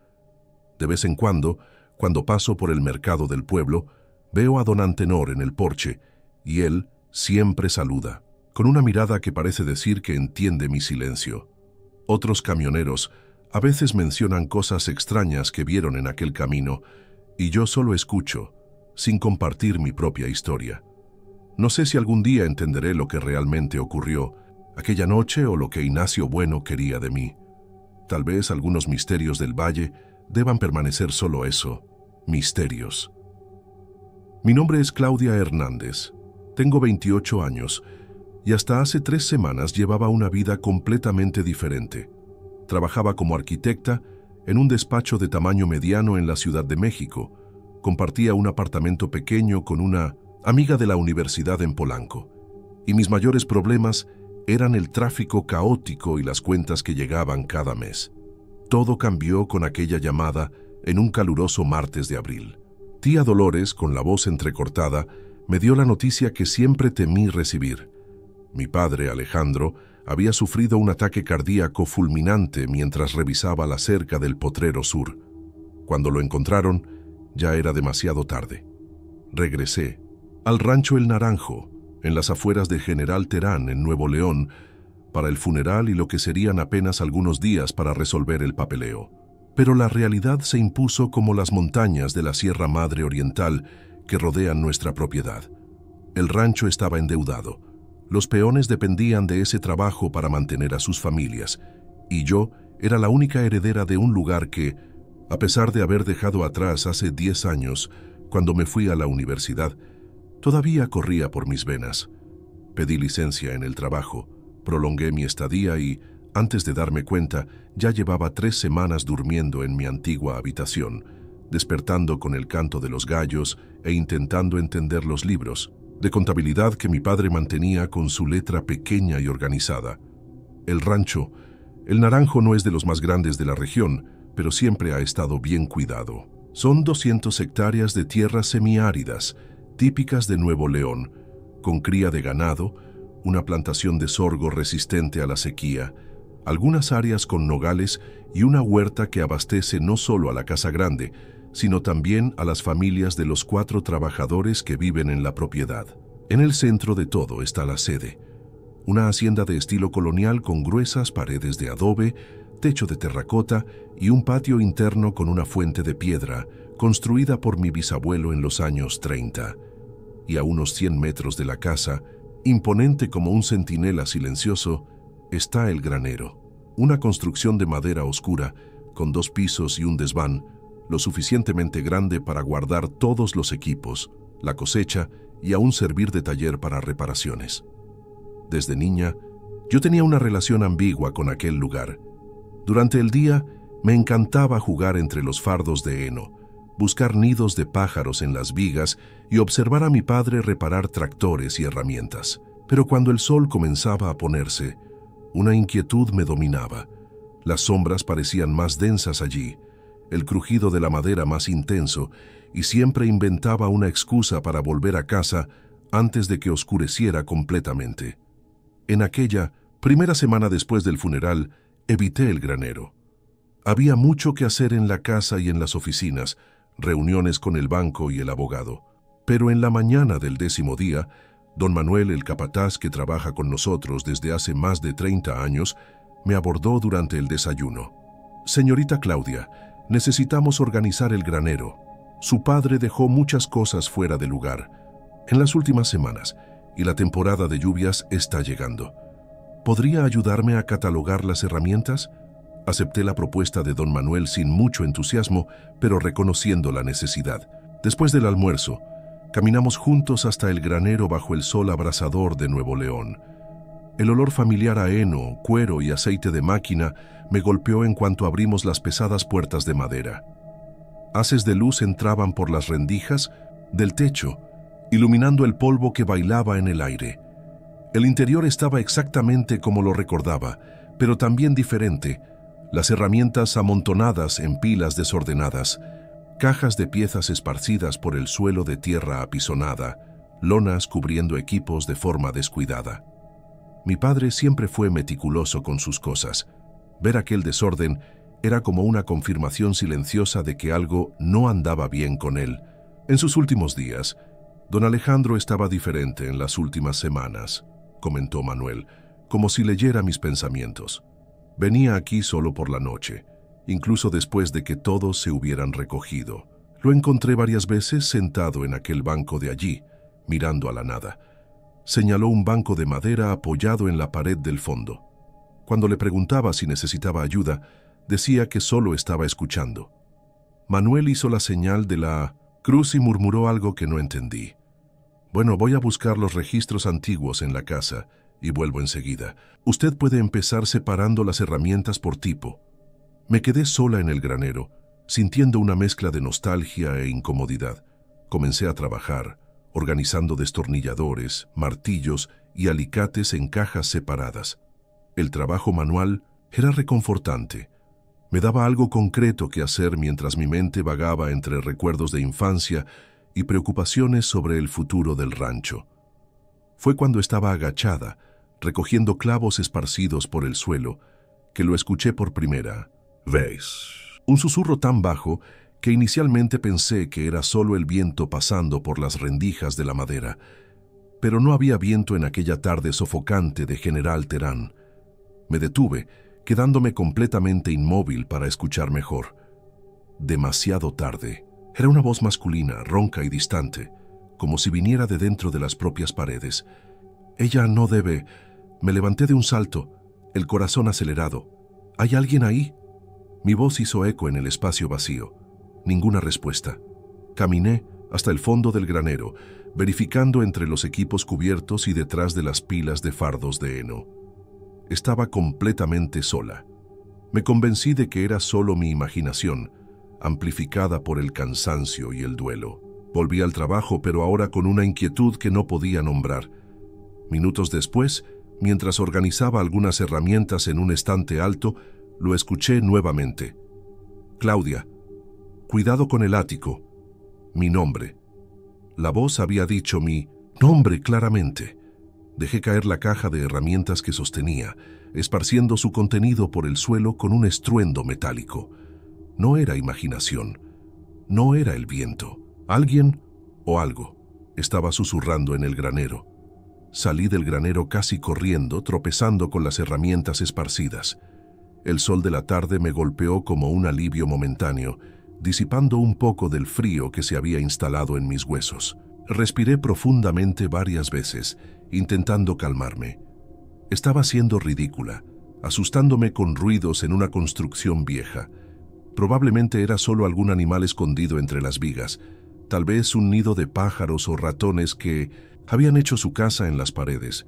De vez en cuando paso por el mercado del pueblo, veo a don Antenor en el porche, y él siempre saluda, con una mirada que parece decir que entiende mi silencio. Otros camioneros a veces mencionan cosas extrañas que vieron en aquel camino, y yo solo escucho, sin compartir mi propia historia. No sé si algún día entenderé lo que realmente ocurrió aquella noche o lo que Ignacio Bueno quería de mí. Tal vez algunos misterios del valle deban permanecer solo eso, misterios. Mi nombre es Claudia Hernández. Tengo 28 años y hasta hace 3 semanas llevaba una vida completamente diferente. Trabajaba como arquitecta en un despacho de tamaño mediano en la Ciudad de México. Compartía un apartamento pequeño con una amiga de la universidad en Polanco. Y mis mayores problemas eran el tráfico caótico y las cuentas que llegaban cada mes. Todo cambió con aquella llamada en un caluroso martes de abril. Tía Dolores, con la voz entrecortada, me dio la noticia que siempre temí recibir. Mi padre, Alejandro, había sufrido un ataque cardíaco fulminante mientras revisaba la cerca del Potrero Sur. Cuando lo encontraron, ya era demasiado tarde. Regresé al rancho El Naranjo, en las afueras de General Terán, en Nuevo León, para el funeral y lo que serían apenas algunos días para resolver el papeleo. Pero la realidad se impuso como las montañas de la Sierra Madre Oriental que rodean nuestra propiedad. El rancho estaba endeudado. Los peones dependían de ese trabajo para mantener a sus familias, y yo era la única heredera de un lugar que, a pesar de haber dejado atrás hace 10 años, cuando me fui a la universidad, todavía corría por mis venas. Pedí licencia en el trabajo, prolongué mi estadía y, antes de darme cuenta, ya llevaba 3 semanas durmiendo en mi antigua habitación, despertando con el canto de los gallos e intentando entender los libros de contabilidad que mi padre mantenía con su letra pequeña y organizada. El rancho, El Naranjo, no es de los más grandes de la región, pero siempre ha estado bien cuidado. Son 200 hectáreas de tierras semiáridas, típicas de Nuevo León, con cría de ganado, una plantación de sorgo resistente a la sequía, algunas áreas con nogales y una huerta que abastece no solo a la Casa Grande, sino también a las familias de los 4 trabajadores que viven en la propiedad. En el centro de todo está la sede, una hacienda de estilo colonial con gruesas paredes de adobe, techo de terracota y un patio interno con una fuente de piedra, construida por mi bisabuelo en los años 30. Y a unos 100 metros de la casa, imponente como un centinela silencioso, está el granero, una construcción de madera oscura, con 2 pisos y un desván, lo suficientemente grande para guardar todos los equipos, la cosecha y aún servir de taller para reparaciones. Desde niña, yo tenía una relación ambigua con aquel lugar. Durante el día, me encantaba jugar entre los fardos de heno, buscar nidos de pájaros en las vigas y observar a mi padre reparar tractores y herramientas. Pero cuando el sol comenzaba a ponerse, una inquietud me dominaba. Las sombras parecían más densas allí, el crujido de la madera más intenso, y siempre inventaba una excusa para volver a casa antes de que oscureciera completamente. En aquella primera semana después del funeral, evité el granero. Había mucho que hacer en la casa y en las oficinas, reuniones con el banco y el abogado. Pero en la mañana del 10º día, don Manuel, el capataz que trabaja con nosotros desde hace más de 30 años, me abordó durante el desayuno. «Señorita Claudia, necesitamos organizar el granero. Su padre dejó muchas cosas fuera de lugar en las últimas semanas y la temporada de lluvias está llegando. ¿Podría ayudarme a catalogar las herramientas?» Acepté la propuesta de don Manuel sin mucho entusiasmo, pero reconociendo la necesidad. Después del almuerzo, caminamos juntos hasta el granero bajo el sol abrasador de Nuevo León. El olor familiar a heno, cuero y aceite de máquina me golpeó en cuanto abrimos las pesadas puertas de madera. Haces de luz entraban por las rendijas del techo, iluminando el polvo que bailaba en el aire. El interior estaba exactamente como lo recordaba, pero también diferente. Las herramientas amontonadas en pilas desordenadas, cajas de piezas esparcidas por el suelo de tierra apisonada, lonas cubriendo equipos de forma descuidada. Mi padre siempre fue meticuloso con sus cosas. Ver aquel desorden era como una confirmación silenciosa de que algo no andaba bien con él. En sus últimos días, don Alejandro estaba diferente en las últimas semanas, comentó Manuel, como si leyera mis pensamientos. Venía aquí solo por la noche, incluso después de que todos se hubieran recogido. Lo encontré varias veces sentado en aquel banco de allí, mirando a la nada. Señaló un banco de madera apoyado en la pared del fondo. Cuando le preguntaba si necesitaba ayuda, decía que solo estaba escuchando. Manuel hizo la señal de la cruz y murmuró algo que no entendí. Bueno, voy a buscar los registros antiguos en la casa y vuelvo enseguida. Usted puede empezar separando las herramientas por tipo. Me quedé sola en el granero, sintiendo una mezcla de nostalgia e incomodidad. Comencé a trabajar, organizando destornilladores, martillos y alicates en cajas separadas. El trabajo manual era reconfortante. Me daba algo concreto que hacer mientras mi mente vagaba entre recuerdos de infancia y preocupaciones sobre el futuro del rancho. Fue cuando estaba agachada, recogiendo clavos esparcidos por el suelo, que lo escuché por primera vez. Un susurro tan bajo que inicialmente pensé que era solo el viento pasando por las rendijas de la madera, pero no había viento en aquella tarde sofocante de General Terán. Me detuve, quedándome completamente inmóvil para escuchar mejor. Demasiado tarde. Era una voz masculina, ronca y distante, como si viniera de dentro de las propias paredes. Ella no debe... Me levanté de un salto, el corazón acelerado. ¿Hay alguien ahí? Mi voz hizo eco en el espacio vacío. Ninguna respuesta. Caminé hasta el fondo del granero, verificando entre los equipos cubiertos y detrás de las pilas de fardos de heno. Estaba completamente sola. Me convencí de que era solo mi imaginación, amplificada por el cansancio y el duelo. Volví al trabajo, pero ahora con una inquietud que no podía nombrar. Minutos después, mientras organizaba algunas herramientas en un estante alto, lo escuché nuevamente. Claudia, cuidado con el ático. Mi nombre. La voz había dicho mi nombre claramente. Dejé caer la caja de herramientas que sostenía, esparciendo su contenido por el suelo con un estruendo metálico. No era imaginación. No era el viento. Alguien o algo estaba susurrando en el granero. Salí del granero casi corriendo, tropezando con las herramientas esparcidas. El sol de la tarde me golpeó como un alivio momentáneo, disipando un poco del frío que se había instalado en mis huesos. Respiré profundamente varias veces, intentando calmarme. Estaba siendo ridícula, asustándome con ruidos en una construcción vieja. Probablemente era solo algún animal escondido entre las vigas, tal vez un nido de pájaros o ratones que habían hecho su casa en las paredes.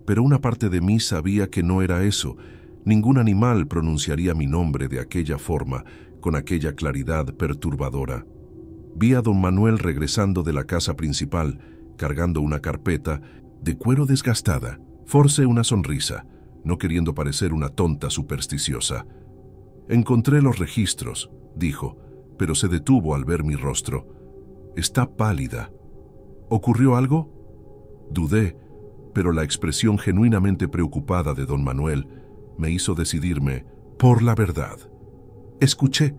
Pero una parte de mí sabía que no era eso. Ningún animal pronunciaría mi nombre de aquella forma, con aquella claridad perturbadora. Vi a don Manuel regresando de la casa principal, cargando una carpeta de cuero desgastada. Forcé una sonrisa, no queriendo parecer una tonta supersticiosa. Encontré los registros, dijo, pero se detuvo al ver mi rostro. Está pálida. ¿Ocurrió algo? Dudé, pero la expresión genuinamente preocupada de don Manuel me hizo decidirme por la verdad. Escuché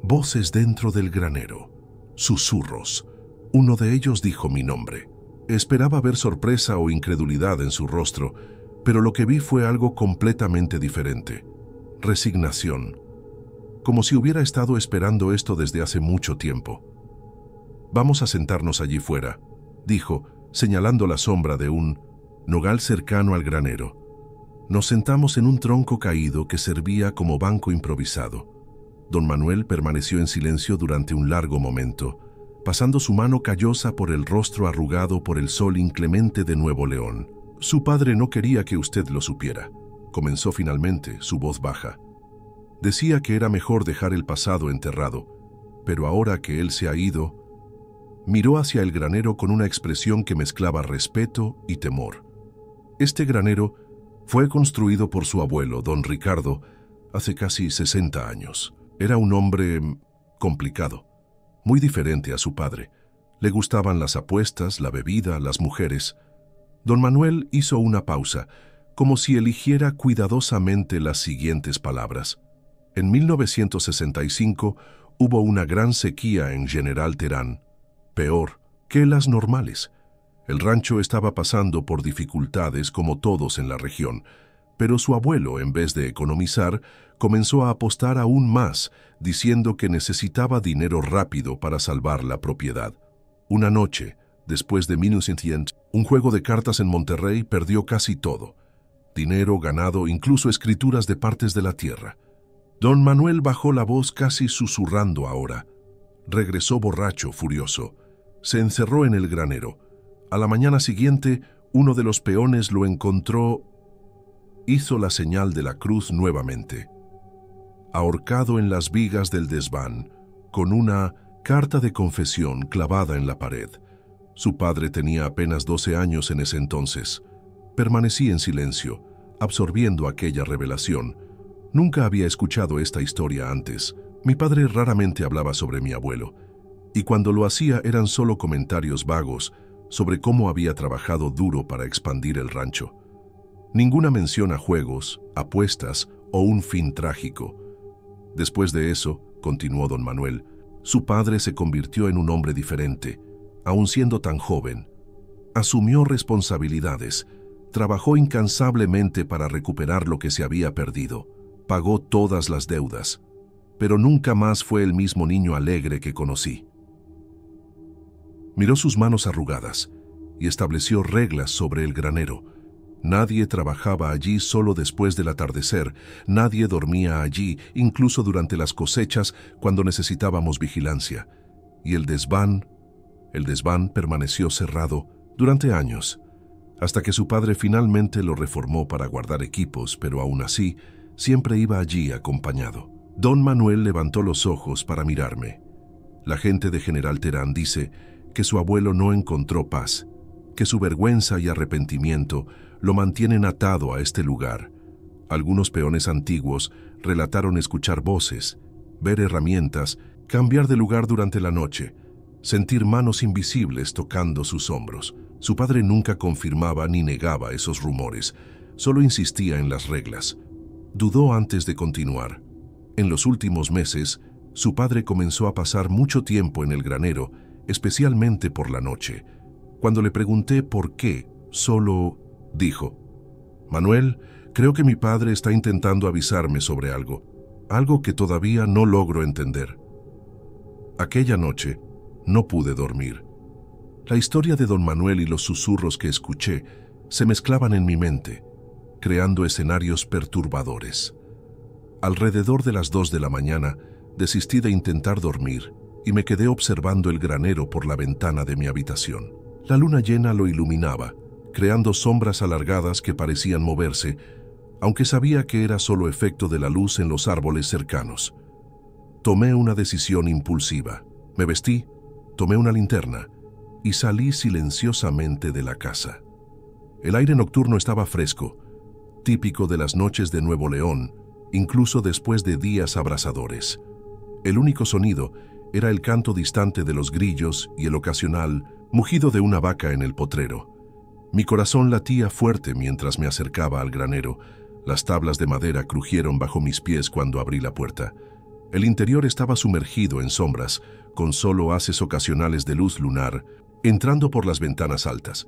voces dentro del granero, susurros. Uno de ellos dijo mi nombre. Esperaba ver sorpresa o incredulidad en su rostro, pero lo que vi fue algo completamente diferente. Resignación. Como si hubiera estado esperando esto desde hace mucho tiempo. Vamos a sentarnos allí fuera, dijo, señalando la sombra de un nogal cercano al granero. Nos sentamos en un tronco caído que servía como banco improvisado. Don Manuel permaneció en silencio durante un largo momento, pasando su mano callosa por el rostro arrugado por el sol inclemente de Nuevo León. Su padre no quería que usted lo supiera, comenzó finalmente, su voz baja. Decía que era mejor dejar el pasado enterrado, pero ahora que él se ha ido, miró hacia el granero con una expresión que mezclaba respeto y temor. Este granero fue construido por su abuelo, don Ricardo, hace casi 60 años. Era un hombre complicado, muy diferente a su padre. Le gustaban las apuestas, la bebida, las mujeres. Don Manuel hizo una pausa, como si eligiera cuidadosamente las siguientes palabras. En 1965 hubo una gran sequía en General Terán, peor que las normales. El rancho estaba pasando por dificultades como todos en la región, pero su abuelo, en vez de economizar, comenzó a apostar aún más, diciendo que necesitaba dinero rápido para salvar la propiedad. Una noche, después de Minucentient, un juego de cartas en Monterrey, perdió casi todo. Dinero, ganado, incluso escrituras de partes de la tierra. Don Manuel bajó la voz casi susurrando ahora. Regresó borracho, furioso. Se encerró en el granero. A la mañana siguiente, uno de los peones lo encontró. Hizo la señal de la cruz nuevamente. Ahorcado en las vigas del desván, con una carta de confesión clavada en la pared. Su padre tenía apenas 12 años en ese entonces. Permanecí en silencio, absorbiendo aquella revelación. Nunca había escuchado esta historia antes. Mi padre raramente hablaba sobre mi abuelo, y cuando lo hacía eran solo comentarios vagos sobre cómo había trabajado duro para expandir el rancho. Ninguna mención a juegos, apuestas o un fin trágico. Después de eso, continuó don Manuel, su padre se convirtió en un hombre diferente, aun siendo tan joven. Asumió responsabilidades, trabajó incansablemente para recuperar lo que se había perdido, pagó todas las deudas, pero nunca más fue el mismo niño alegre que conocí. Miró sus manos arrugadas y estableció reglas sobre el granero. Nadie trabajaba allí solo después del atardecer, nadie dormía allí, incluso durante las cosechas cuando necesitábamos vigilancia. Y el desván permaneció cerrado durante años, hasta que su padre finalmente lo reformó para guardar equipos, pero aún así, siempre iba allí acompañado. Don Manuel levantó los ojos para mirarme. La gente de General Terán dice que su abuelo no encontró paz, que su vergüenza y arrepentimiento lo mantienen atado a este lugar. Algunos peones antiguos relataron escuchar voces, ver herramientas, cambiar de lugar durante la noche, sentir manos invisibles tocando sus hombros. Su padre nunca confirmaba ni negaba esos rumores, solo insistía en las reglas. Dudó antes de continuar. En los últimos meses, su padre comenzó a pasar mucho tiempo en el granero, especialmente por la noche. Cuando le pregunté por qué, solo dijo: Manuel, creo que mi padre está intentando avisarme sobre algo que todavía no logro entender. Aquella noche no pude dormir. La historia de don Manuel y los susurros que escuché se mezclaban en mi mente, creando escenarios perturbadores. Alrededor de las 2 de la mañana, desistí de intentar dormir y me quedé observando el granero por la ventana de mi habitación. La luna llena lo iluminaba, creando sombras alargadas que parecían moverse, aunque sabía que era solo efecto de la luz en los árboles cercanos. Tomé una decisión impulsiva. Me vestí, tomé una linterna y salí silenciosamente de la casa. El aire nocturno estaba fresco, típico de las noches de Nuevo León, incluso después de días abrasadores. El único sonido era el canto distante de los grillos y el ocasional mugido de una vaca en el potrero. Mi corazón latía fuerte mientras me acercaba al granero. Las tablas de madera crujieron bajo mis pies cuando abrí la puerta. El interior estaba sumergido en sombras, con solo haces ocasionales de luz lunar entrando por las ventanas altas.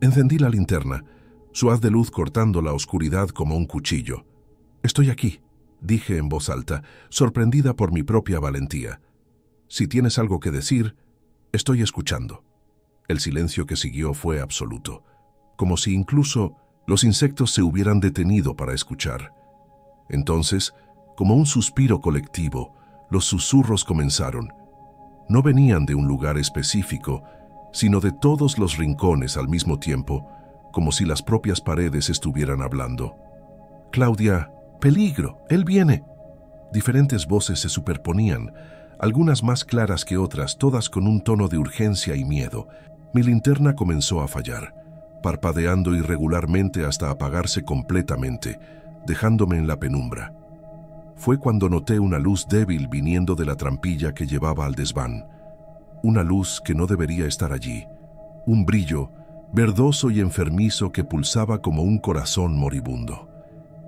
Encendí la linterna, su haz de luz cortando la oscuridad como un cuchillo. «Estoy aquí», dije en voz alta, sorprendida por mi propia valentía. «Si tienes algo que decir, estoy escuchando». El silencio que siguió fue absoluto, como si incluso los insectos se hubieran detenido para escuchar. Entonces, como un suspiro colectivo, los susurros comenzaron. No venían de un lugar específico, sino de todos los rincones al mismo tiempo, como si las propias paredes estuvieran hablando. «Claudia, peligro, él viene». Diferentes voces se superponían, algunas más claras que otras, todas con un tono de urgencia y miedo. Mi linterna comenzó a fallar. parpadeando irregularmente hasta apagarse completamente, dejándome en la penumbra. Fue cuando noté una luz débil viniendo de la trampilla que llevaba al desván. Una luz que no debería estar allí. Un brillo, verdoso y enfermizo que pulsaba como un corazón moribundo.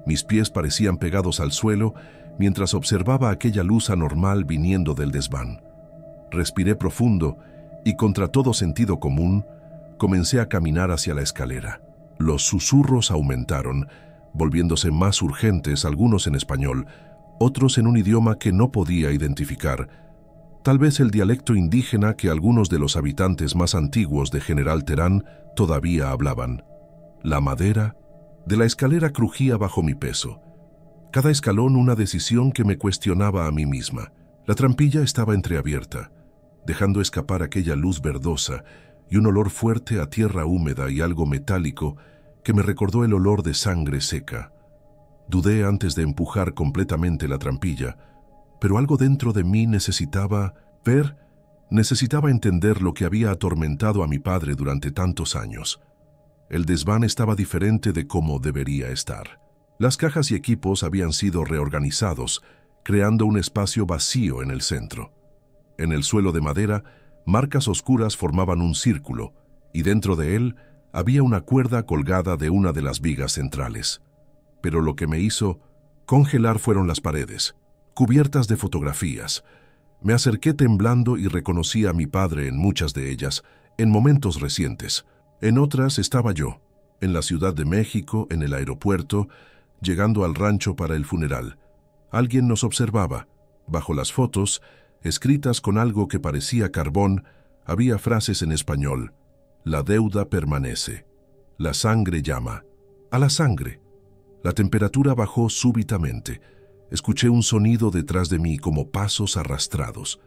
Mis pies parecían pegados al suelo mientras observaba aquella luz anormal viniendo del desván. Respiré profundo y, contra todo sentido común, comencé a caminar hacia la escalera. Los susurros aumentaron, volviéndose más urgentes, algunos en español, otros en un idioma que no podía identificar, tal vez el dialecto indígena que algunos de los habitantes más antiguos de General Terán todavía hablaban. La madera de la escalera crujía bajo mi peso. Cada escalón una decisión que me cuestionaba a mí misma. La trampilla estaba entreabierta, dejando escapar aquella luz verdosa y un olor fuerte a tierra húmeda y algo metálico que me recordó el olor de sangre seca. Dudé antes de empujar completamente la trampilla, pero algo dentro de mí necesitaba entender lo que había atormentado a mi padre durante tantos años. El desván estaba diferente de cómo debería estar. Las cajas y equipos habían sido reorganizados, creando un espacio vacío en el centro. En el suelo de madera, marcas oscuras formaban un círculo, y dentro de él había una cuerda colgada de una de las vigas centrales. Pero lo que me hizo congelar fueron las paredes, cubiertas de fotografías. Me acerqué temblando y reconocí a mi padre en muchas de ellas, en momentos recientes. En otras estaba yo, en la Ciudad de México, en el aeropuerto, llegando al rancho para el funeral. Alguien nos observaba. Bajo las fotos, escritas con algo que parecía carbón, había frases en español. La deuda permanece. La sangre llama. A la sangre. La temperatura bajó súbitamente. Escuché un sonido detrás de mí como pasos arrastrados.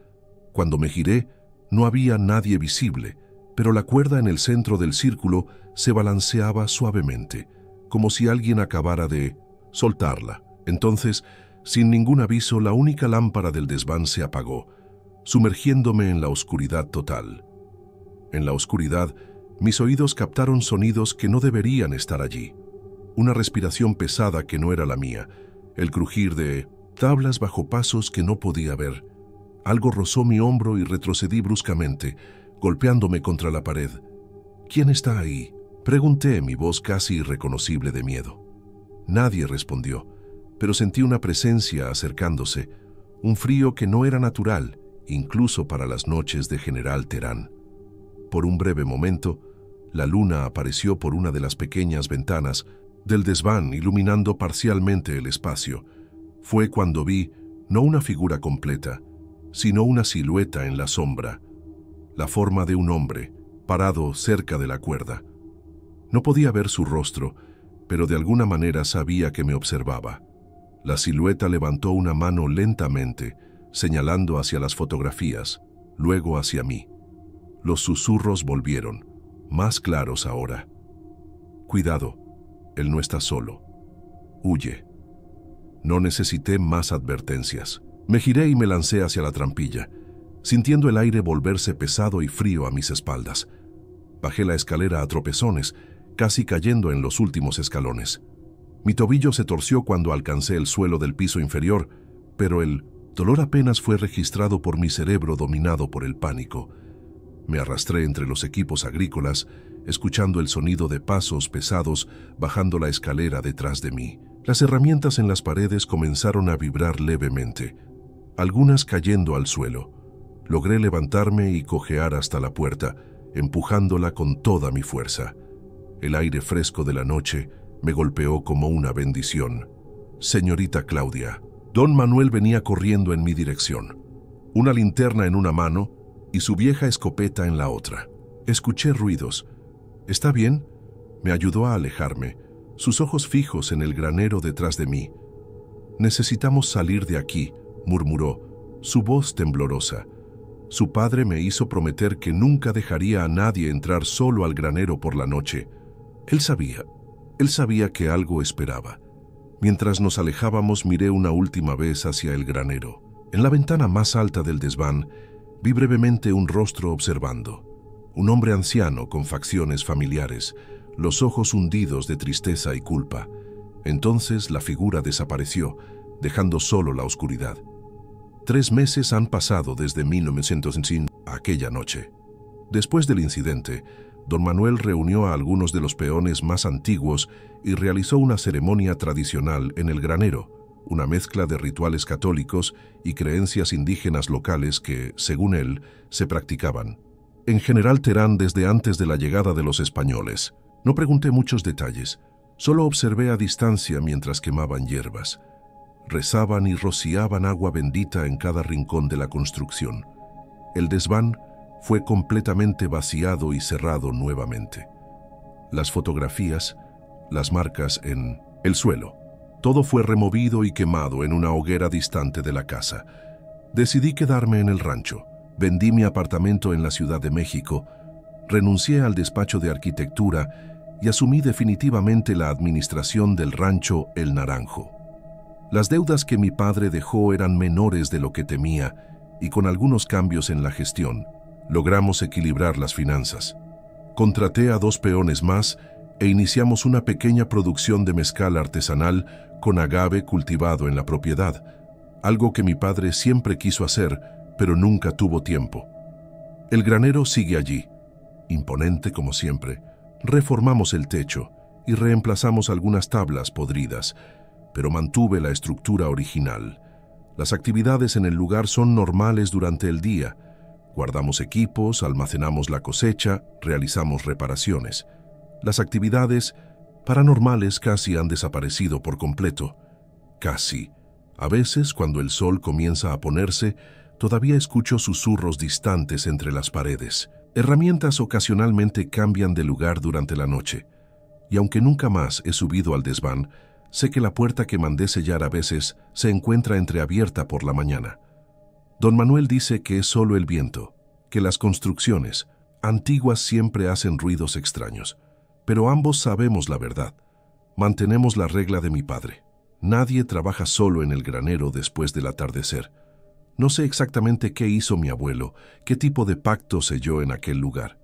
Cuando me giré, no había nadie visible, pero la cuerda en el centro del círculo se balanceaba suavemente, como si alguien acabara de soltarla. Entonces, sin ningún aviso, la única lámpara del desván se apagó, sumergiéndome en la oscuridad total. En la oscuridad, mis oídos captaron sonidos que no deberían estar allí. Una respiración pesada que no era la mía, el crujir de tablas bajo pasos que no podía ver. Algo rozó mi hombro y retrocedí bruscamente, golpeándome contra la pared. ¿Quién está ahí?, pregunté, mi voz casi irreconocible de miedo. Nadie respondió, pero sentí una presencia acercándose, un frío que no era natural, incluso para las noches de General Terán. Por un breve momento, la luna apareció por una de las pequeñas ventanas del desván, iluminando parcialmente el espacio. Fue cuando vi, no una figura completa, sino una silueta en la sombra, la forma de un hombre, parado cerca de la cuerda. No podía ver su rostro, pero de alguna manera sabía que me observaba. La silueta levantó una mano lentamente, señalando hacia las fotografías, luego hacia mí. Los susurros volvieron, más claros ahora. Cuidado. Él no está solo. Huye. No necesité más advertencias. Me giré y me lancé hacia la trampilla, sintiendo el aire volverse pesado y frío a mis espaldas. Bajé la escalera a tropezones, casi cayendo en los últimos escalones. Mi tobillo se torció cuando alcancé el suelo del piso inferior, pero el dolor apenas fue registrado por mi cerebro dominado por el pánico. Me arrastré entre los equipos agrícolas, escuchando el sonido de pasos pesados bajando la escalera detrás de mí. Las herramientas en las paredes comenzaron a vibrar levemente, algunas cayendo al suelo. Logré levantarme y cojear hasta la puerta, empujándola con toda mi fuerza. El aire fresco de la noche me golpeó como una bendición. Señorita Claudia. Don Manuel venía corriendo en mi dirección, una linterna en una mano y su vieja escopeta en la otra. Escuché ruidos. ¿Está bien?, me ayudó a alejarme, sus ojos fijos en el granero detrás de mí. Necesitamos salir de aquí, murmuró, su voz temblorosa. Su padre me hizo prometer que nunca dejaría a nadie entrar solo al granero por la noche. Él sabía que algo esperaba. Mientras nos alejábamos, miré una última vez hacia el granero. En la ventana más alta del desván, vi brevemente un rostro observando. Un hombre anciano con facciones familiares, los ojos hundidos de tristeza y culpa. Entonces la figura desapareció, dejando solo la oscuridad. 3 meses han pasado desde 1905, aquella noche. Después del incidente, don Manuel reunió a algunos de los peones más antiguos y realizó una ceremonia tradicional en el granero, una mezcla de rituales católicos y creencias indígenas locales que, según él, se practicaban. En General Terán desde antes de la llegada de los españoles. No pregunté muchos detalles, solo observé a distancia mientras quemaban hierbas. Rezaban y rociaban agua bendita en cada rincón de la construcción. El desván fue completamente vaciado y cerrado nuevamente. Las fotografías, las marcas en el suelo, todo fue removido y quemado en una hoguera distante de la casa. Decidí quedarme en el rancho. Vendí mi apartamento en la Ciudad de México, renuncié al despacho de arquitectura y asumí definitivamente la administración del rancho El Naranjo. Las deudas que mi padre dejó eran menores de lo que temía y con algunos cambios en la gestión, logramos equilibrar las finanzas. Contraté a 2 peones más e iniciamos una pequeña producción de mezcal artesanal con agave cultivado en la propiedad, algo que mi padre siempre quiso hacer, pero nunca tuvo tiempo. El granero sigue allí, imponente como siempre. Reformamos el techo y reemplazamos algunas tablas podridas, pero mantuve la estructura original. Las actividades en el lugar son normales durante el día. Guardamos equipos, almacenamos la cosecha, realizamos reparaciones. Las actividades paranormales casi han desaparecido por completo. Casi. A veces, cuando el sol comienza a ponerse, todavía escucho susurros distantes entre las paredes. Herramientas ocasionalmente cambian de lugar durante la noche. Y aunque nunca más he subido al desván, sé que la puerta que mandé sellar a veces se encuentra entreabierta por la mañana. Don Manuel dice que es solo el viento, que las construcciones antiguas siempre hacen ruidos extraños. Pero ambos sabemos la verdad. Mantenemos la regla de mi padre. Nadie trabaja solo en el granero después del atardecer. No sé exactamente qué hizo mi abuelo, qué tipo de pacto selló en aquel lugar.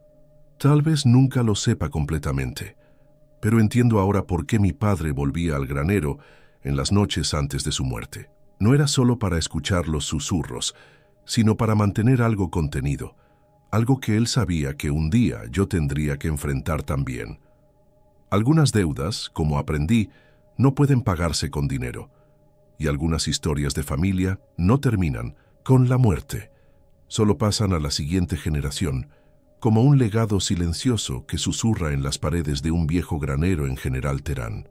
Tal vez nunca lo sepa completamente, pero entiendo ahora por qué mi padre volvía al granero en las noches antes de su muerte. No era solo para escuchar los susurros, sino para mantener algo contenido, algo que él sabía que un día yo tendría que enfrentar también. Algunas deudas, como aprendí, no pueden pagarse con dinero, y algunas historias de familia no terminan con la muerte, solo pasan a la siguiente generación, como un legado silencioso que susurra en las paredes de un viejo granero en General Terán.